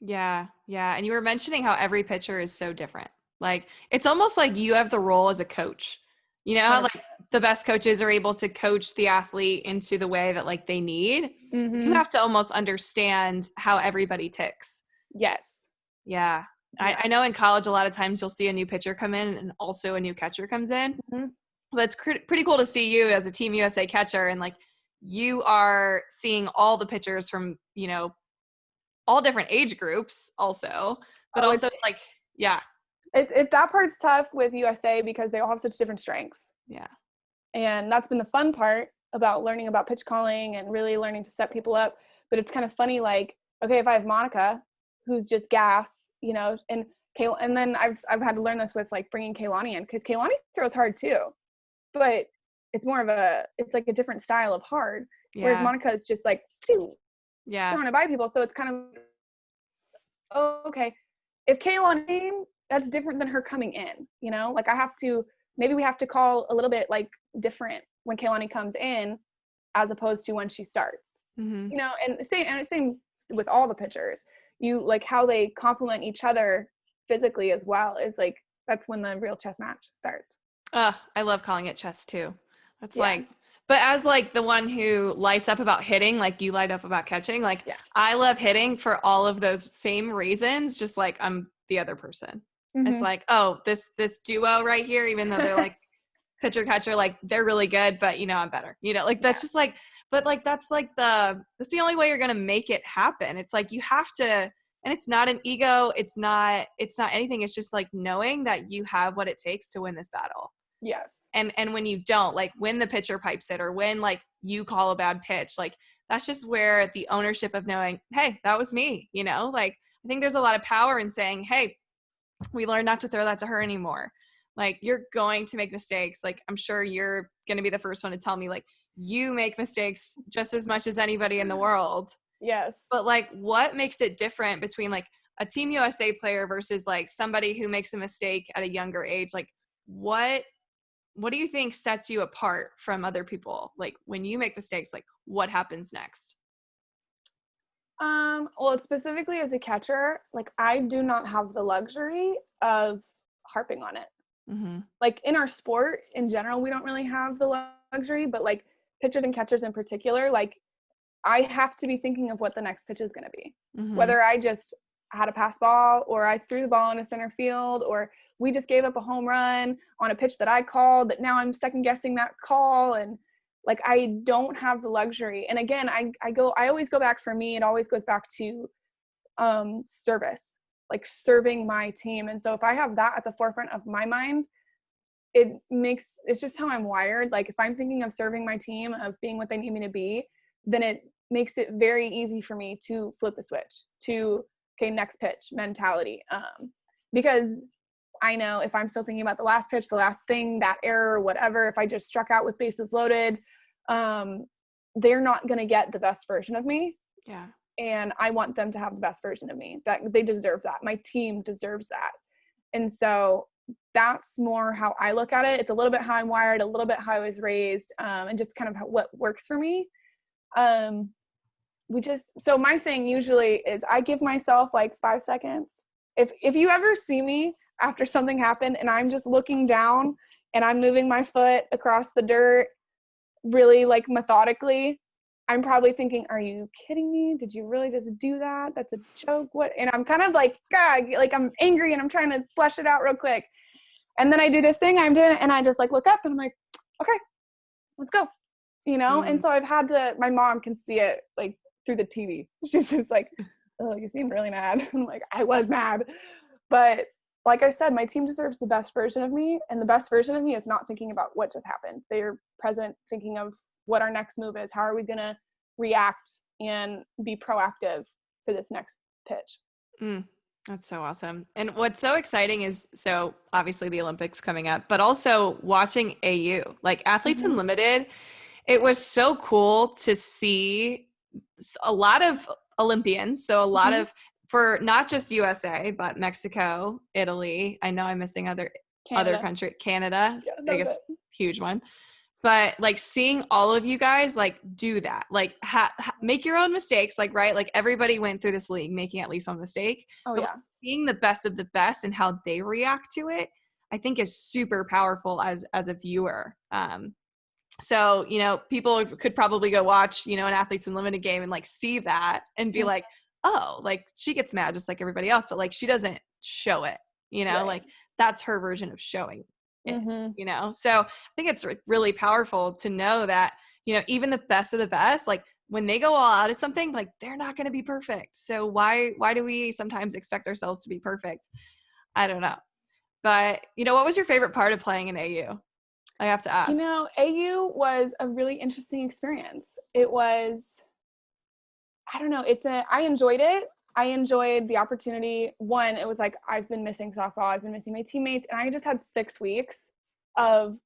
[SPEAKER 1] Yeah. Yeah. And you were mentioning how every pitcher is so different. Like, it's almost like you have the role as a coach. You know how like the best coaches are able to coach the athlete into the way that like they need. You have to almost understand how everybody ticks.
[SPEAKER 2] Yes.
[SPEAKER 1] Yeah. I know in college, a lot of times you'll see a new pitcher come in and also a new catcher comes in. But it's pretty cool to see you as a Team USA catcher. And like, you are seeing all the pitchers from, you know, all different age groups also, but also like, yeah.
[SPEAKER 2] That part's tough with USA because they all have such different strengths.
[SPEAKER 1] Yeah.
[SPEAKER 2] And that's been the fun part about learning about pitch calling and really learning to set people up. But it's kind of funny, like, okay, if I have Monica, who's just gas, you know, and then I've had to learn this with like bringing Kaylani in because Kaylani throws hard too, but it's more of it's like a different style of hard. Yeah. Whereas Monica is just like, throwing it by people. So it's kind of, oh, okay. If Kaylani, that's different than her coming in, you know, like I have to maybe we have to call a little bit like different when Kaylani comes in as opposed to when she starts.
[SPEAKER 1] Mm-hmm.
[SPEAKER 2] You know, and same with all the pitchers. You like how they complement each other physically as well is like that's when the real chess match starts.
[SPEAKER 1] I love calling it chess too. That's like, but as like the one who lights up about hitting, like you light up about catching, like I love hitting for all of those same reasons, just like I'm the other person. It's like, oh, this duo right here, even though they're like pitcher catcher, like they're really good, but you know, I'm better, you know, like that's just like, but like, that's the only way you're going to make it happen. It's like, you have to, and it's not an ego. It's not anything. It's just like knowing that you have what it takes to win this battle.
[SPEAKER 2] Yes.
[SPEAKER 1] And when you don't, like when the pitcher pipes it or when like you call a bad pitch, like that's just where the ownership of knowing, hey, that was me, you know, like I think there's a lot of power in saying, hey, we learned not to throw that to her anymore. Like you're going to make mistakes. Like I'm sure you're going to be the first one to tell me like you make mistakes just as much as anybody in the world.
[SPEAKER 2] Yes.
[SPEAKER 1] But like what makes it different between like a Team USA player versus like somebody who makes a mistake at a younger age? Like what do you think sets you apart from other people? Like when you make mistakes, like what happens next?
[SPEAKER 2] Well, specifically as a catcher, like I do not have the luxury of harping on it.
[SPEAKER 1] Mm-hmm.
[SPEAKER 2] Like in our sport in general, we don't really have the luxury, but like pitchers and catchers in particular, like I have to be thinking of what the next pitch is going to be.
[SPEAKER 1] Mm-hmm.
[SPEAKER 2] Whether I just had a pass ball or I threw the ball into center field or we just gave up a home run on a pitch that I called that now I'm second guessing that call. And like, I don't have the luxury. And again, I always go back, for me, it always goes back to service, like serving my team. And so if I have that at the forefront of my mind, it's just how I'm wired. Like if I'm thinking of serving my team, of being what they need me to be, then it makes it very easy for me to flip the switch to, okay, next pitch mentality. Because I know if I'm still thinking about the last pitch, the last thing, that error, whatever, if I just struck out with bases loaded, they're not going to get the best version of me.
[SPEAKER 1] Yeah.
[SPEAKER 2] And I want them to have the best version of me. That they deserve that. My team deserves that. And so that's more how I look at it. It's a little bit how I'm wired, a little bit how I was raised, and just kind of what works for me. So my thing usually is I give myself like 5 seconds. If you ever see me after something happened and I'm just looking down and I'm moving my foot across the dirt really like methodically, I'm probably thinking, are you kidding me? Did you really just do that? That's a joke. What? And I'm kind of like, God, like I'm angry and I'm trying to flush it out real quick. And then I do this thing I'm doing and I just like look up and I'm like, okay, let's go. You know? And so I've had to, my mom can see it like through the TV. She's just like, oh, you seem really mad. I'm like, I was mad. But like I said, my team deserves the best version of me. And the best version of me is not thinking about what just happened. They're present thinking of what our next move is. How are we going to react and be proactive for this next pitch?
[SPEAKER 1] That's so awesome. And what's so exciting is, so obviously the Olympics coming up, but also watching AU, like Athletes Unlimited. It was so cool to see a lot of Olympians. So a lot of, for not just USA, but Mexico, Italy. I know I'm missing other country, Canada, biggest, huge one. But like seeing all of you guys like do that, like make your own mistakes, like, right? Like everybody went through this league making at least one mistake.
[SPEAKER 2] Oh
[SPEAKER 1] but
[SPEAKER 2] yeah.
[SPEAKER 1] Seeing the best of the best and how they react to it, I think is super powerful as a viewer. So, you know, people could probably go watch, you know, an Athletes Unlimited game and like see that and be like, oh, like she gets mad just like everybody else, but like she doesn't show it, you know, like that's her version of showing it, you know? So I think it's really powerful to know that, you know, even the best of the best, like when they go all out at something, like they're not going to be perfect. So why do we sometimes expect ourselves to be perfect? I don't know. But, you know, what was your favorite part of playing in AU? I have to ask.
[SPEAKER 2] You know, AU was a really interesting experience. It was, I don't know, I enjoyed it. I enjoyed the opportunity. One, it was like, I've been missing softball. I've been missing my teammates. And I just had 6 weeks of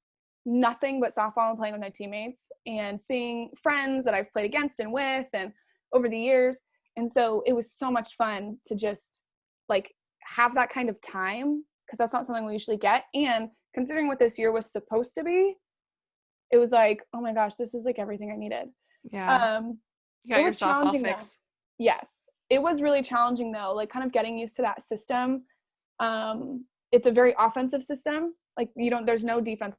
[SPEAKER 2] nothing but softball and playing with my teammates and seeing friends that I've played against and with and over the years. And so it was so much fun to just like have that kind of time, because that's not something we usually get, and considering what this year was supposed to be, it was like, oh my gosh, this is like everything I needed.
[SPEAKER 1] Yeah. You got
[SPEAKER 2] It
[SPEAKER 1] your
[SPEAKER 2] was
[SPEAKER 1] softball
[SPEAKER 2] challenging though.
[SPEAKER 1] fix.
[SPEAKER 2] Yes. It was really challenging though, like kind of getting used to that system. It's a very offensive system. Like there's no defensive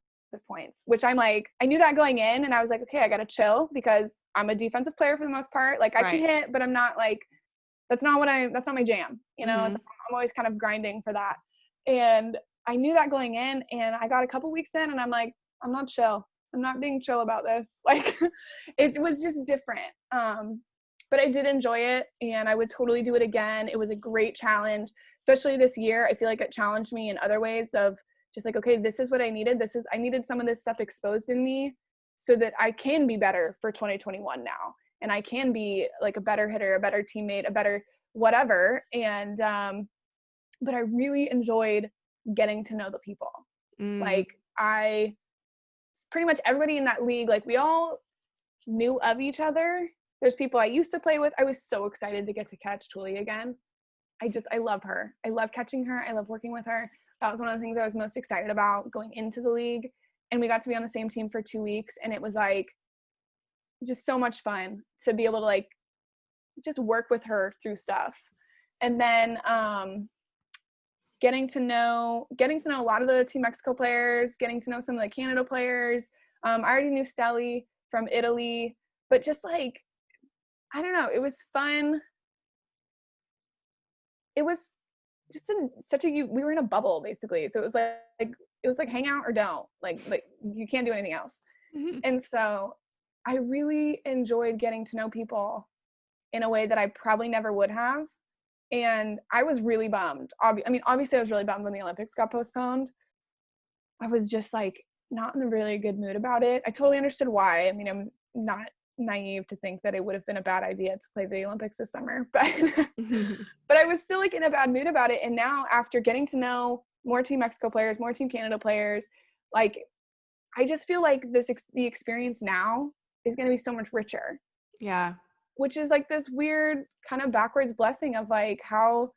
[SPEAKER 2] points, which I'm like, I knew that going in, and I was like, okay, I got to chill because I'm a defensive player for the most part. Like I can hit, but I'm not like, that's not my jam. I'm always kind of grinding for that. And I knew that going in, and I got a couple weeks in and I'm like, I'm not chill. I'm not being chill about this. Like it was just different. But I did enjoy it, and I would totally do it again. It was a great challenge, especially this year. I feel like it challenged me in other ways of just like, okay, this is what I needed. I needed some of this stuff exposed in me so that I can be better for 2021 now. And I can be like a better hitter, a better teammate, a better whatever. And, but I really enjoyed getting to know the people. Like pretty much everybody in that league, like we all knew of each other. There's people I used to play with. I was so excited to get to catch Julie again. I love her. I love catching her. I love working with her. That was one of the things I was most excited about going into the league. And we got to be on the same team for 2 weeks. And it was like just so much fun to be able to like just work with her through stuff. And then getting to know a lot of the Team Mexico players, getting to know some of the Canada players. I already knew Stelly from Italy, but just like, I don't know, it was fun. It was just we were in a bubble basically. So it was like hang out or don't, like you can't do anything else. Mm-hmm. And so I really enjoyed getting to know people in a way that I probably never would have. And I was really bummed. Obviously I was really bummed when the Olympics got postponed. I was just like not in a really good mood about it. I totally understood why. I mean, I'm not naive to think that it would have been a bad idea to play the Olympics this summer, but but I was still like in a bad mood about it. And now after getting to know more Team Mexico players, more Team Canada players, like I just feel like the experience now is going to be so much richer.
[SPEAKER 1] Yeah.
[SPEAKER 2] Which is like this weird kind of backwards blessing of like how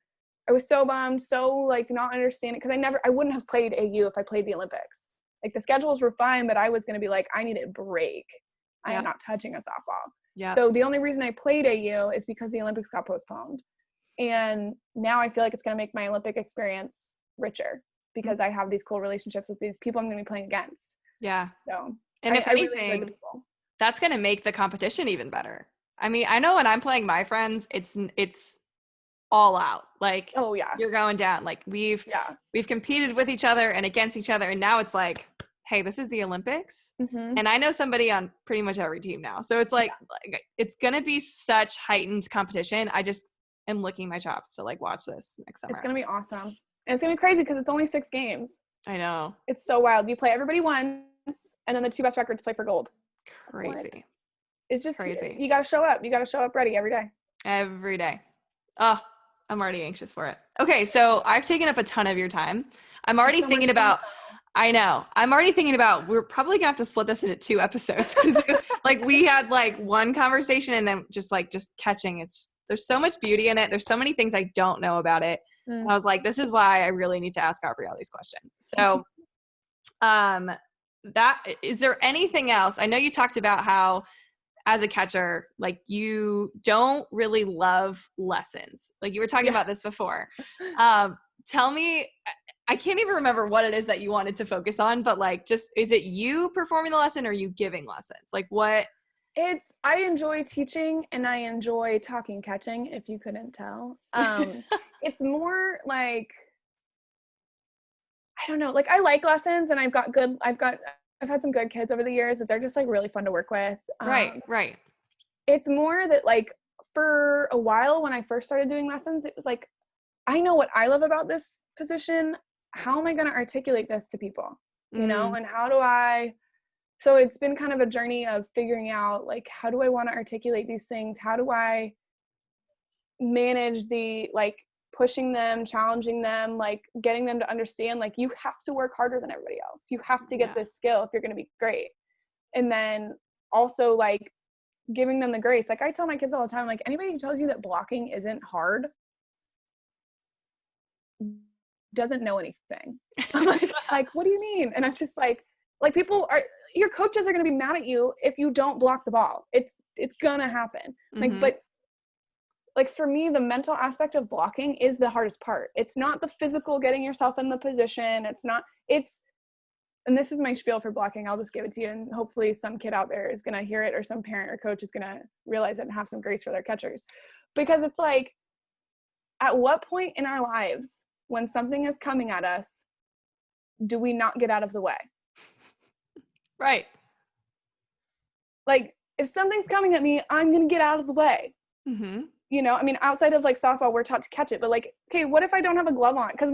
[SPEAKER 2] I was so bummed, so like not understanding, because I wouldn't have played AU if I played the Olympics. Like the schedules were fine, but I was going to be like, I need a break. I am not touching a softball. Yeah. So the only reason I played AU is because the Olympics got postponed. And now I feel like it's going to make my Olympic experience richer because I have these cool relationships with these people I'm going to be playing against.
[SPEAKER 1] Yeah.
[SPEAKER 2] So,
[SPEAKER 1] and if anything, really that's going to make the competition even better. I mean, I know when I'm playing my friends, it's all out. Like, oh yeah, you're going down. Like we've competed with each other and against each other, and now it's like, hey, this is the Olympics, and I know somebody on pretty much every team now. So it's like it's gonna be such heightened competition. I just am licking my chops to like watch this next summer.
[SPEAKER 2] It's gonna be awesome, and it's gonna be crazy because it's only 6 games.
[SPEAKER 1] I know.
[SPEAKER 2] It's so wild. You play everybody once, and then the 2 best records play for gold.
[SPEAKER 1] Crazy.
[SPEAKER 2] What? It's just
[SPEAKER 1] crazy.
[SPEAKER 2] You got to show up. You got to show up ready every day.
[SPEAKER 1] Every day. Oh, I'm already anxious for it. Okay, so I've taken up a ton of your time. I'm already thinking about. I know. I'm already thinking about. We're probably gonna have to split this into 2 episodes because like we had like one conversation and then just catching. There's so much beauty in it. There's so many things I don't know about it. And I was like, this is why I really need to ask Aubree all these questions. So, is there anything else? I know you talked about how, as a catcher, like you don't really love lessons. Like you were talking about this before. Tell me, I can't even remember what it is that you wanted to focus on, but like, just, is it you performing the lesson or you giving lessons? Like what?
[SPEAKER 2] I enjoy teaching and I enjoy talking catching, if you couldn't tell. It's more like, I don't know, like I like lessons and I've had some good kids over the years that they're just like really fun to work with.
[SPEAKER 1] Right.
[SPEAKER 2] It's more that like for a while when I first started doing lessons, it was like, I know what I love about this position. How am I going to articulate this to people? You know, and so it's been kind of a journey of figuring out like, how do I want to articulate these things? How do I manage the like pushing them, challenging them, like getting them to understand, like you have to work harder than everybody else. You have to get this skill if you're going to be great. And then also like giving them the grace. Like I tell my kids all the time, like anybody who tells you that blocking isn't hard, doesn't know anything. I'm like, what do you mean? And I'm just like your coaches are going to be mad at you if you don't block the ball. It's going to happen. Like, but like for me, the mental aspect of blocking is the hardest part. It's not the physical getting yourself in the position. And this is my spiel for blocking. I'll just give it to you. And hopefully some kid out there is going to hear it, or some parent or coach is going to realize it and have some grace for their catchers. Because it's like, at what point in our lives when something is coming at us, do we not get out of the way?
[SPEAKER 1] Right.
[SPEAKER 2] Like, if something's coming at me, I'm going to get out of the way. You know, I mean, outside of like softball, we're taught to catch it. But like, okay, what if I don't have a glove on? Because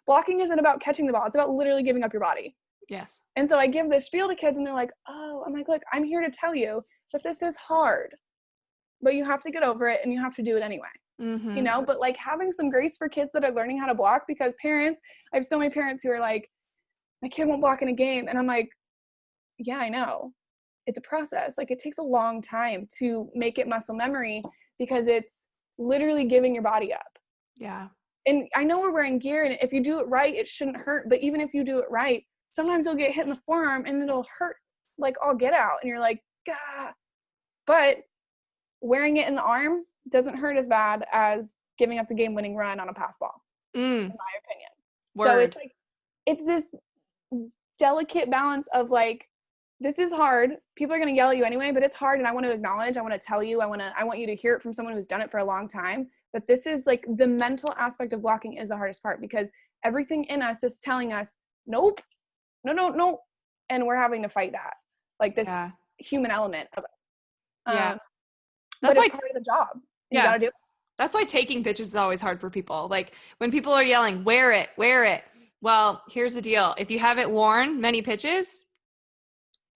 [SPEAKER 2] blocking isn't about catching the ball. It's about literally giving up your body.
[SPEAKER 1] Yes.
[SPEAKER 2] And so I give this spiel to kids and they're like, oh, I'm like, look, I'm here to tell you that this is hard, but you have to get over it and you have to do it anyway. You know, but like having some grace for kids that are learning how to block, because I have so many parents who are like, my kid won't block in a game. And I'm like, yeah, I know. It's a process. Like, it takes a long time to make it muscle memory, because it's literally giving your body up.
[SPEAKER 1] Yeah.
[SPEAKER 2] And I know we're wearing gear, and if you do it right, it shouldn't hurt. But even if you do it right, sometimes you'll get hit in the forearm and it'll hurt like all get out. And you're like, gah. But wearing it in the arm doesn't hurt as bad as giving up the game-winning run on a pass ball, in my opinion.
[SPEAKER 1] Word.
[SPEAKER 2] So it's like, it's this delicate balance of like, this is hard. People are going to yell at you anyway, but it's hard. And I want to acknowledge, I want to tell you, I want you to hear it from someone who's done it for a long time. But this is like, the mental aspect of blocking is the hardest part, because everything in us is telling us, nope, no. And we're having to fight that. Like this human element of it. That's like part of the job. You gotta do it.
[SPEAKER 1] That's why taking pitches is always hard for people. Like when people are yelling, wear it. Well, here's the deal. If you haven't worn many pitches,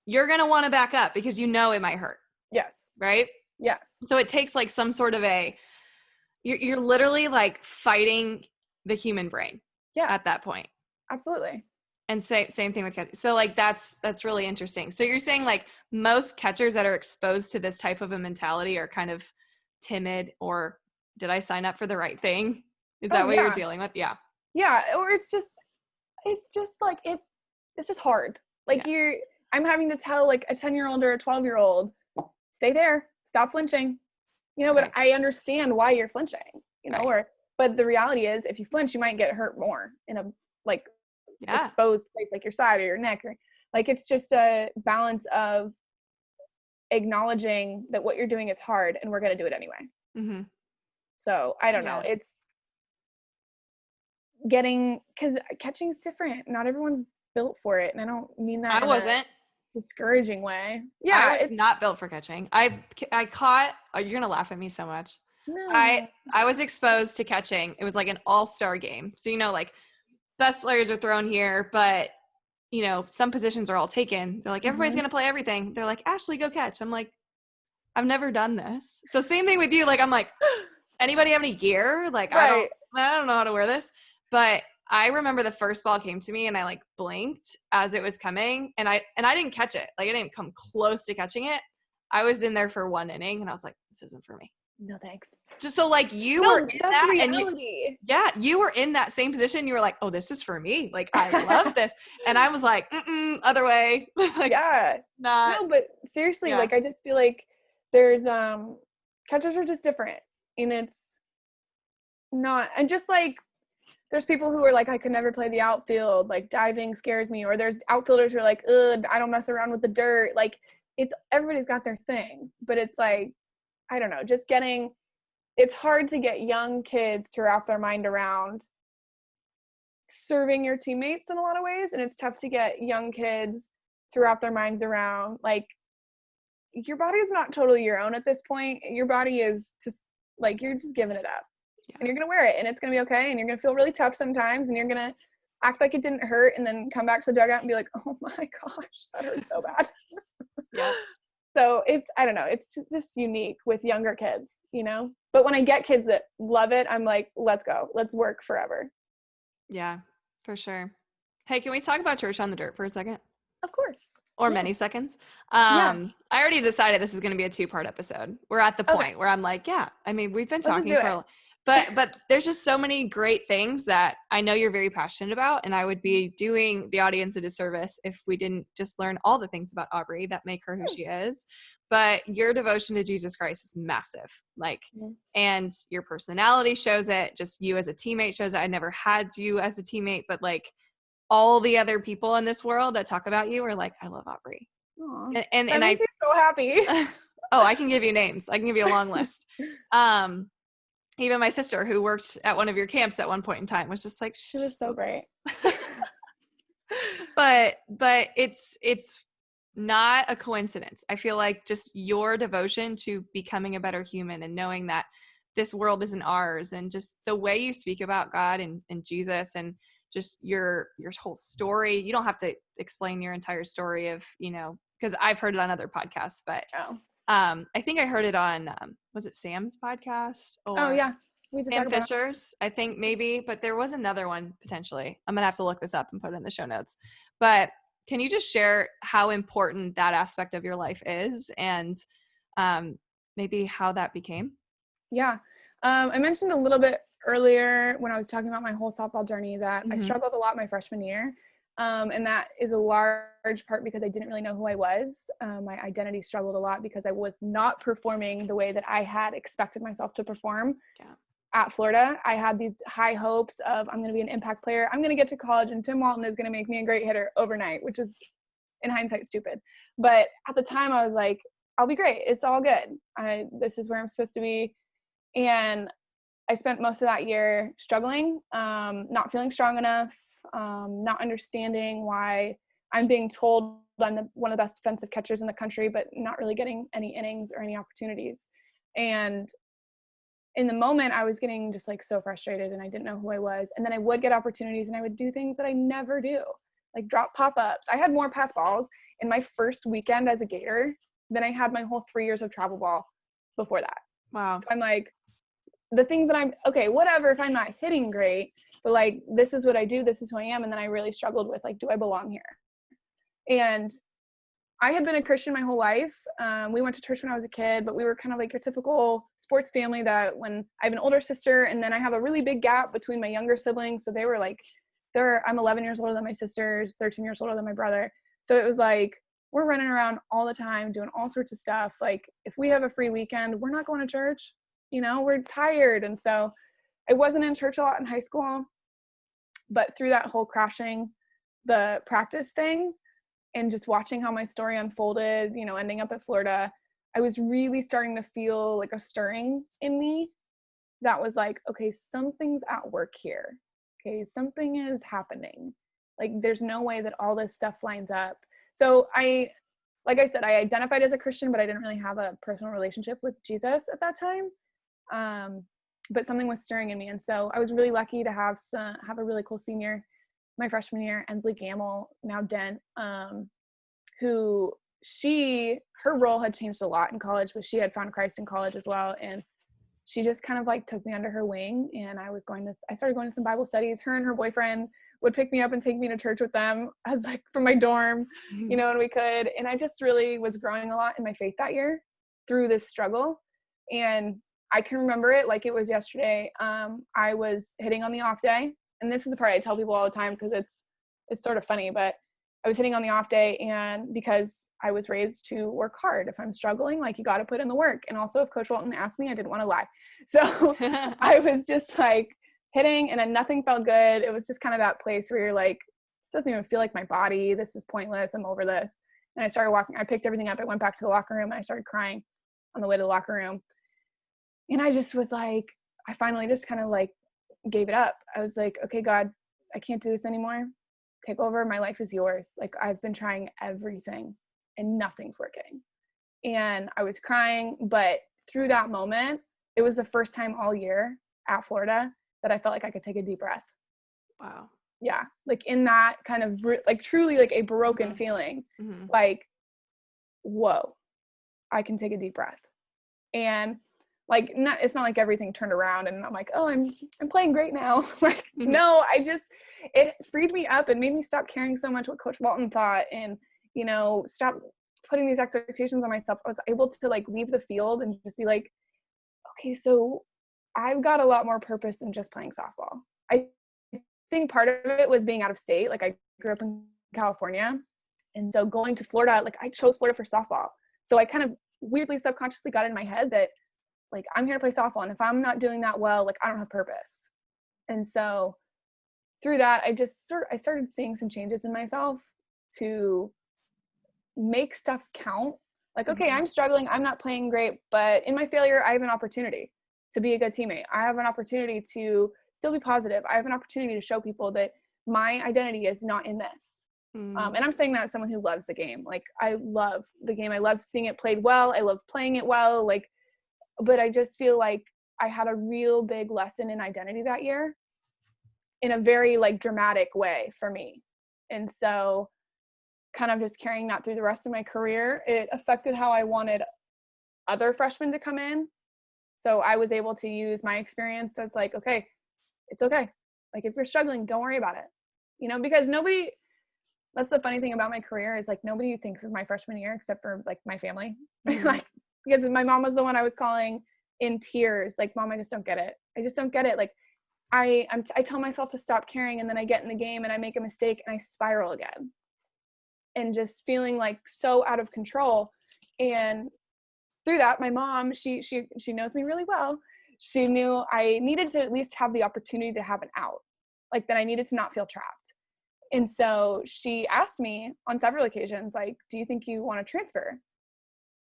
[SPEAKER 1] you're going to want to back up because you know it might hurt.
[SPEAKER 2] Yes.
[SPEAKER 1] Right?
[SPEAKER 2] Yes.
[SPEAKER 1] So it takes like some sort of you're literally like fighting the human brain at that point.
[SPEAKER 2] Absolutely.
[SPEAKER 1] And same thing with catching. So like that's really interesting. So you're saying like most catchers that are exposed to this type of a mentality are kind of timid, or did I sign up for the right thing? Is that what you're dealing with? Yeah.
[SPEAKER 2] Yeah. Or it's just like, it's just hard. Like I'm having to tell like a 10-year-old or a 12-year-old, stay there, stop flinching, you know, but I understand why you're flinching, you know, but the reality is if you flinch, you might get hurt more in a like exposed place like your side or your neck, or like, it's just a balance of acknowledging that what you're doing is hard and we're going to do it anyway. So I don't know. It's because catching's different. Not everyone's built for it. And I don't mean that
[SPEAKER 1] I wasn't.
[SPEAKER 2] Discouraging way.
[SPEAKER 1] I was not built for catching. I caught, you're going to laugh at me so much.
[SPEAKER 2] No.
[SPEAKER 1] I was exposed to catching. It was like an all-star game. So, you know, like best players are thrown here, but you know, some positions are all taken. They're like, everybody's going to play everything. They're like, Ashley, go catch. I'm like, I've never done this. So same thing with you. Like, I'm like, anybody have any gear? Like, I don't know how to wear this. But I remember the first ball came to me and I like blinked as it was coming, and I didn't catch it. Like, I didn't come close to catching it. I was in there for one inning and I was like, this isn't for me.
[SPEAKER 2] No, thanks.
[SPEAKER 1] Just so like you were in that
[SPEAKER 2] reality.
[SPEAKER 1] and you were in that same position. You were like, oh, this is for me. Like, I love this. And I was like, other way. Like, not.
[SPEAKER 2] No, but seriously, like, I just feel like there's, catchers are just different, and it's not, and just like, there's people who are like, I could never play the outfield. Like, diving scares me. Or there's outfielders who are like, ugh, I don't mess around with the dirt. Like, everybody's got their thing, but it's like, I don't know, it's hard to get young kids to wrap their mind around serving your teammates in a lot of ways. And it's tough to get young kids to wrap their minds around, like, your body is not totally your own at this point. Your body is just like, you're just giving it up and you're going to wear it and it's going to be okay. And you're going to feel really tough sometimes. And you're going to act like it didn't hurt and then come back to the dugout and be like, oh my gosh, that hurt so bad. So I don't know, it's just unique with younger kids, you know? But when I get kids that love it, I'm like, let's go. Let's work forever.
[SPEAKER 1] Yeah, for sure. Hey, can we talk about Church on the Dirt for a second?
[SPEAKER 2] Of course.
[SPEAKER 1] Or many seconds. I already decided this is going to be a 2-part episode. We're at the point where I'm like, I mean, we've been talking for But there's just so many great things that I know you're very passionate about, and I would be doing the audience a disservice if we didn't just learn all the things about Aubree that make her who she is. But your devotion to Jesus Christ is massive. Like, and your personality shows it. Just you as a teammate shows it. I never had you as a teammate, but like all the other people in this world that talk about you are like, I love Aubree. And
[SPEAKER 2] that makes
[SPEAKER 1] I
[SPEAKER 2] me so happy.
[SPEAKER 1] oh, I can give you names. I can give you a long list. Even my sister, who worked at one of your camps at one point in time, was just like,
[SPEAKER 2] she's just so great.
[SPEAKER 1] but it's not a coincidence. I feel like just your devotion to becoming a better human and knowing that this world isn't ours, and just the way you speak about God and Jesus, and just your whole story. You don't have to explain your entire story of, because I've heard it on other podcasts, but I think I heard it on, was it Sam's podcast? Or Sam Fisher's, I think maybe, but there was another one potentially. I'm going to have to look this up and put it in the show notes. But can you just share how important that aspect of your life is, and maybe how that became?
[SPEAKER 2] Yeah. I mentioned a little bit earlier when I was talking about my whole softball journey that I struggled a lot my freshman year. And that is a large part because I didn't really know who I was. My identity struggled a lot because I was not performing the way that I had expected myself to perform. At Florida, I had these high hopes of, I'm going to be an impact player. I'm going to get to college and Tim Walton is going to make me a great hitter overnight, which is in hindsight stupid. But at the time I was like, I'll be great. It's all good. This is where I'm supposed to be. And I spent most of that year struggling, not feeling strong enough, not understanding why I'm being told I'm one of the best defensive catchers in the country, but not really getting any innings or any opportunities. And in the moment, I was getting just like so frustrated and I didn't know who I was. And then I would get opportunities and I would do things that I never do, like drop pop-ups. I had more pass balls in my first weekend as a Gator than I had my whole 3 years of travel ball before that.
[SPEAKER 1] Wow.
[SPEAKER 2] So I'm like, the things that okay, whatever, if I'm not hitting great, but like, this is what I do, this is who I am. And then I really struggled with like, do I belong here? And I had been a Christian my whole life. We went to church when I was a kid, but we were kind of like your typical sports family that when I have an older sister and then I have a really big gap between my younger siblings. So they were like, I'm 11 years older than my sisters, 13 years older than my brother. So it was like, we're running around all the time, doing all sorts of stuff. Like if we have a free weekend, we're not going to church, we're tired. And so I wasn't in church a lot in high school, but through that whole crashing the practice thing, and just watching how my story unfolded, ending up at Florida, I was really starting to feel like a stirring in me that was like, okay, something's at work here. Okay, something is happening. Like, there's no way that all this stuff lines up. So like I said, I identified as a Christian, but I didn't really have a personal relationship with Jesus at that time. But something was stirring in me. And so I was really lucky to have a really cool senior my freshman year, Ensley Gamble, now Dent, who her role had changed a lot in college, but she had found Christ in college as well. And she just kind of like took me under her wing. And I started going to some Bible studies. Her and her boyfriend would pick me up and take me to church with them as like from my dorm, when we could. And I just really was growing a lot in my faith that year through this struggle. And I can remember it like it was yesterday. I was hitting on the off day. And this is the part I tell people all the time because it's sort of funny, but I was hitting on the off day, and because I was raised to work hard. If I'm struggling, like, you got to put in the work. And also if Coach Walton asked me, I didn't want to lie. So I was just like hitting, and then nothing felt good. It was just kind of that place where you're like, this doesn't even feel like my body. This is pointless. I'm over this. And I started walking. I picked everything up. I went back to the locker room and I started crying on the way to the locker room. And I just was like, I finally just kind of like gave it up. I was like, okay, God, I can't do this anymore. Take over. My life is yours. Like, I've been trying everything and nothing's working. And I was crying, but through that moment, it was the first time all year at Florida that I felt like I could take a deep breath.
[SPEAKER 1] Wow.
[SPEAKER 2] Yeah. Like in that kind of like truly like a broken feeling, like, whoa, I can take a deep breath. And like, it's not like everything turned around and I'm like, oh, I'm playing great now. Like, no, it freed me up and made me stop caring so much what Coach Walton thought and, stop putting these expectations on myself. I was able to like leave the field and just be like, okay, so I've got a lot more purpose than just playing softball. I think part of it was being out of state. Like I grew up in California. And so going to Florida, like I chose Florida for softball. So I kind of weirdly subconsciously got in my head that like, I'm here to play softball. And if I'm not doing that well, like I don't have purpose. And so through that, I started seeing some changes in myself to make stuff count. Like, okay, I'm struggling. I'm not playing great, but in my failure, I have an opportunity to be a good teammate. I have an opportunity to still be positive. I have an opportunity to show people that my identity is not in this. And I'm saying that as someone who loves the game. Like, I love the game. I love seeing it played well. I love playing it well. Like, but I just feel like I had a real big lesson in identity that year in a very like dramatic way for me. And so kind of just carrying that through the rest of my career, it affected how I wanted other freshmen to come in. So I was able to use my experience as like, okay, it's okay. Like if you're struggling, don't worry about it. You know, because that's the funny thing about my career is like nobody thinks of my freshman year except for like my family. Like, because my mom was the one I was calling in tears. Like, Mom, I just don't get it. I just don't get it. Like I tell myself to stop caring, and then I get in the game and I make a mistake and I spiral again. And just feeling like so out of control. And through that, my mom, she knows me really well. She knew I needed to at least have the opportunity to have an out, like that I needed to not feel trapped. And so she asked me on several occasions, like, do you think you want to transfer?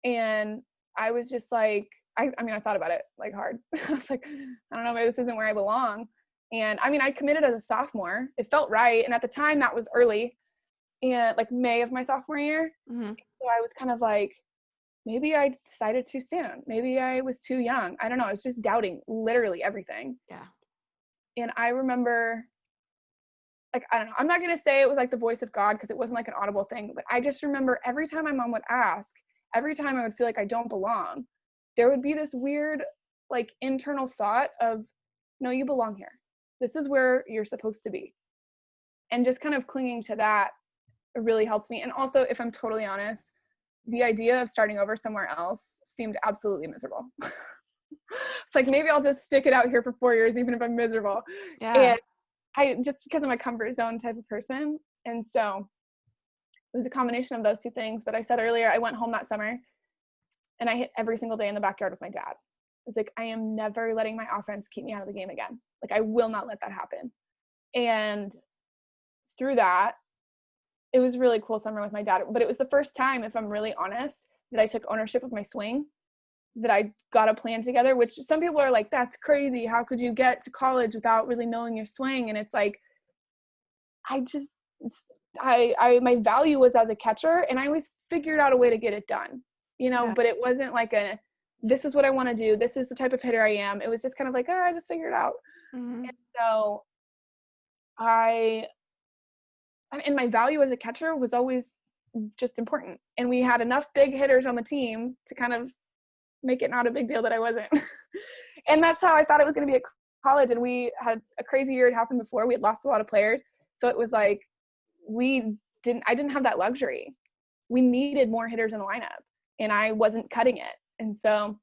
[SPEAKER 2] And I was just like, I mean, I thought about it like hard. I was like, I don't know, maybe this isn't where I belong. And I mean, I committed as a sophomore. It felt right. And at the time that was early. And like May of my sophomore year. So I was kind of like, maybe I decided too soon. Maybe I was too young. I don't know. I was just doubting literally everything.
[SPEAKER 1] Yeah.
[SPEAKER 2] And I remember, like, I don't know. I'm not going to say it was like the voice of God because it wasn't like an audible thing. But I just remember every time my mom would ask, every time I would feel like I don't belong, there would be this weird like internal thought of, no, you belong here. This is where you're supposed to be. And just kind of clinging to that really helps me. And also, if I'm totally honest, the idea of starting over somewhere else seemed absolutely miserable. It's like, maybe I'll just stick it out here for 4 years, even if I'm miserable.
[SPEAKER 1] Yeah.
[SPEAKER 2] And I just, because I'm a comfort zone type of person. And so it was a combination of those two things. But I said earlier, I went home that summer and I hit every single day in the backyard with my dad. I was like, I am never letting my offense keep me out of the game again. Like, I will not let that happen. And through that, it was a really cool summer with my dad, but it was the first time, if I'm really honest, that I took ownership of my swing, that I got a plan together, which some people are like, that's crazy. How could you get to college without really knowing your swing? And it's like, my value was as a catcher, and I always figured out a way to get it done, you know, but it wasn't like this is what I want to do. This is the type of hitter I am. It was just kind of like, oh, I just figured it out. And so and my value as a catcher was always just important. And we had enough big hitters on the team to kind of make it not a big deal that I wasn't. And that's how I thought it was going to be at college. And we had a crazy year. It happened before. We had lost a lot of players. So it was like, I didn't have that luxury. We needed more hitters in the lineup, and I wasn't cutting it. And so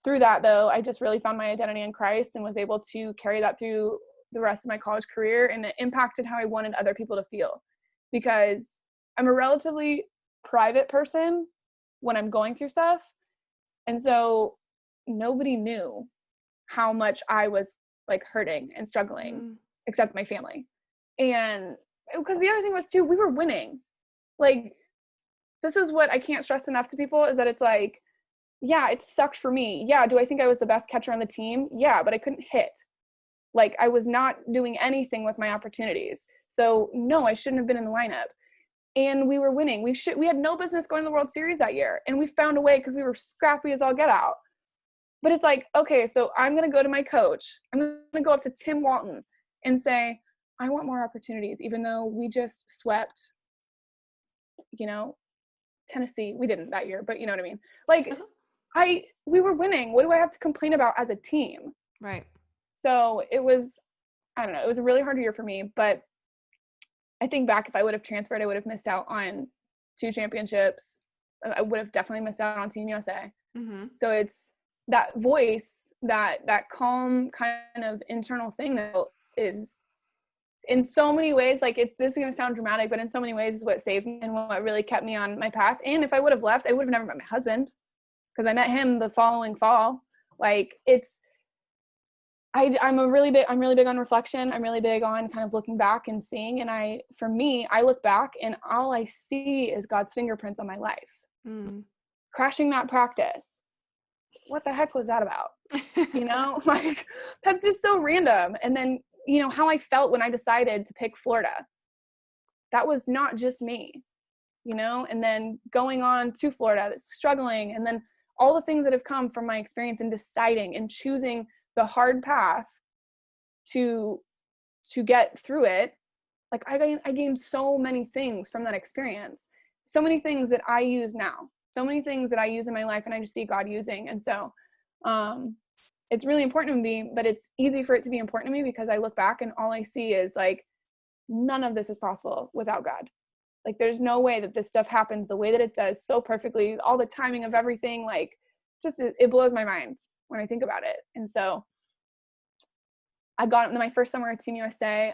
[SPEAKER 2] through that, though, I just really found my identity in Christ and was able to carry that through the rest of my college career, and it impacted how I wanted other people to feel, because I'm a relatively private person when I'm going through stuff. And so nobody knew how much I was like hurting and struggling except my family. And because the other thing was too, we were winning. Like, this is what I can't stress enough to people, is that it's like, yeah, it sucked for me. Yeah. Do I think I was the best catcher on the team? Yeah, but I couldn't hit. Like, I was not doing anything with my opportunities. So no, I shouldn't have been in the lineup. And we were winning. We had no business going to the World Series that year. And we found a way because we were scrappy as all get out. But it's like, okay, so I'm going to go to my coach. I'm going to go up to Tim Walton and say, I want more opportunities, even though we just swept, you know, Tennessee. We didn't that year, but you know what I mean? Like, we were winning. What do I have to complain about as a team?
[SPEAKER 1] Right.
[SPEAKER 2] So it was, I don't know, it was a really hard year for me, but I think back, if I would have transferred, I would have missed out on 2 championships. I would have definitely missed out on Team USA. So it's that voice that calm kind of internal thing that is in so many ways, like this is going to sound dramatic, but in so many ways is what saved me and what really kept me on my path. And if I would have left, I would have never met my husband, because I met him the following fall. Like I'm really big on reflection. I'm really big on kind of looking back and seeing. And I look back and all I see is God's fingerprints on my life. Crashing that practice. What the heck was that about? Like that's just so random. And then, how I felt when I decided to pick Florida. That was not just me, and then going on to Florida, struggling, and then all the things that have come from my experience in deciding and choosing the hard path to get through it. Like I gained so many things from that experience, so many things that I use now, so many things that I use in my life, and I just see God using. And so it's really important to me, but it's easy for it to be important to me because I look back and all I see is like, none of this is possible without God. Like there's no way that this stuff happens the way that it does so perfectly, all the timing of everything, like just, it blows my mind when I think about it. And so I got into my first summer at Team USA.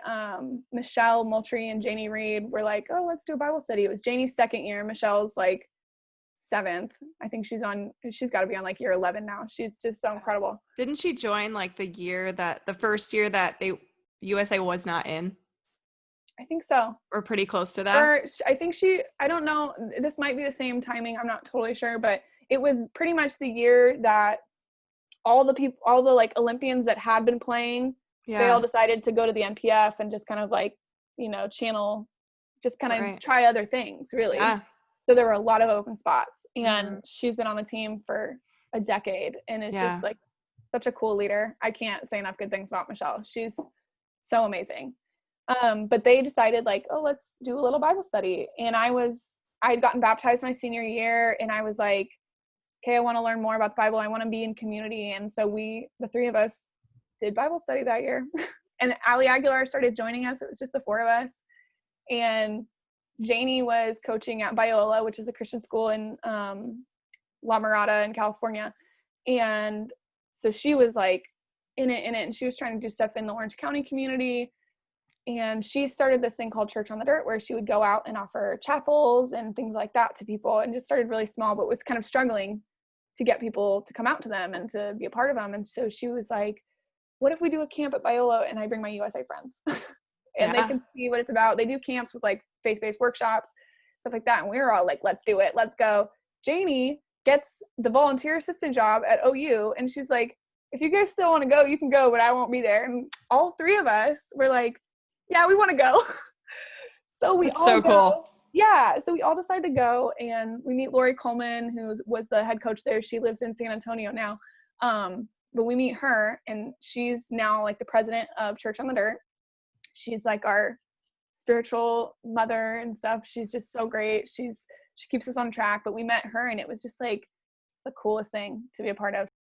[SPEAKER 2] Michelle Moultrie and Janie Reed were like, oh, let's do a Bible study. It was Janie's second year. Michelle's like 7th. I think she's got to be on like year 11 now. She's just so incredible.
[SPEAKER 1] Didn't she join like the first year that USA was not in?
[SPEAKER 2] I think so.
[SPEAKER 1] Or pretty close to that.
[SPEAKER 2] Or I think I don't know, this might be the same timing. I'm not totally sure, but it was pretty much the year that all the like Olympians that had been playing, they all decided to go to the MPF and just kind of like, channel, just kind of try other things, really. Yeah. So there were a lot of open spots, and she's been on the team for a decade, and it's just like such a cool leader. I can't say enough good things about Michelle. She's so amazing. But they decided like, oh, let's do a little Bible study. And I had gotten baptized my senior year, and I was like, okay, I want to learn more about the Bible. I want to be in community. And so the three of us did Bible study that year. And Ali Aguilar started joining us. It was just the 4 of us. And Janie was coaching at Biola, which is a Christian school in La Mirada in California. And so she was like in it. And she was trying to do stuff in the Orange County community. And she started this thing called Church on the Dirt, where she would go out and offer chapels and things like that to people, and just started really small, but was kind of struggling to get people to come out to them and to be a part of them. And so she was like, what if we do a camp at Biola and I bring my USA friends and they can see what it's about. They do camps with like faith-based workshops, stuff like that. And we were all like, let's do it. Let's go. Janie gets the volunteer assistant job at OU. And she's like, if you guys still want to go, you can go, but I won't be there. And all 3 of us were like, yeah, we want to go. So we all go. Cool. Yeah. So we all decided to go, and we meet Lori Coleman, who was the head coach there. She lives in San Antonio now. But we meet her, and she's now like the president of Church on the Dirt. She's like our spiritual mother and stuff. She's just so great. She keeps us on track, but we met her, and it was just like the coolest thing to be a part of.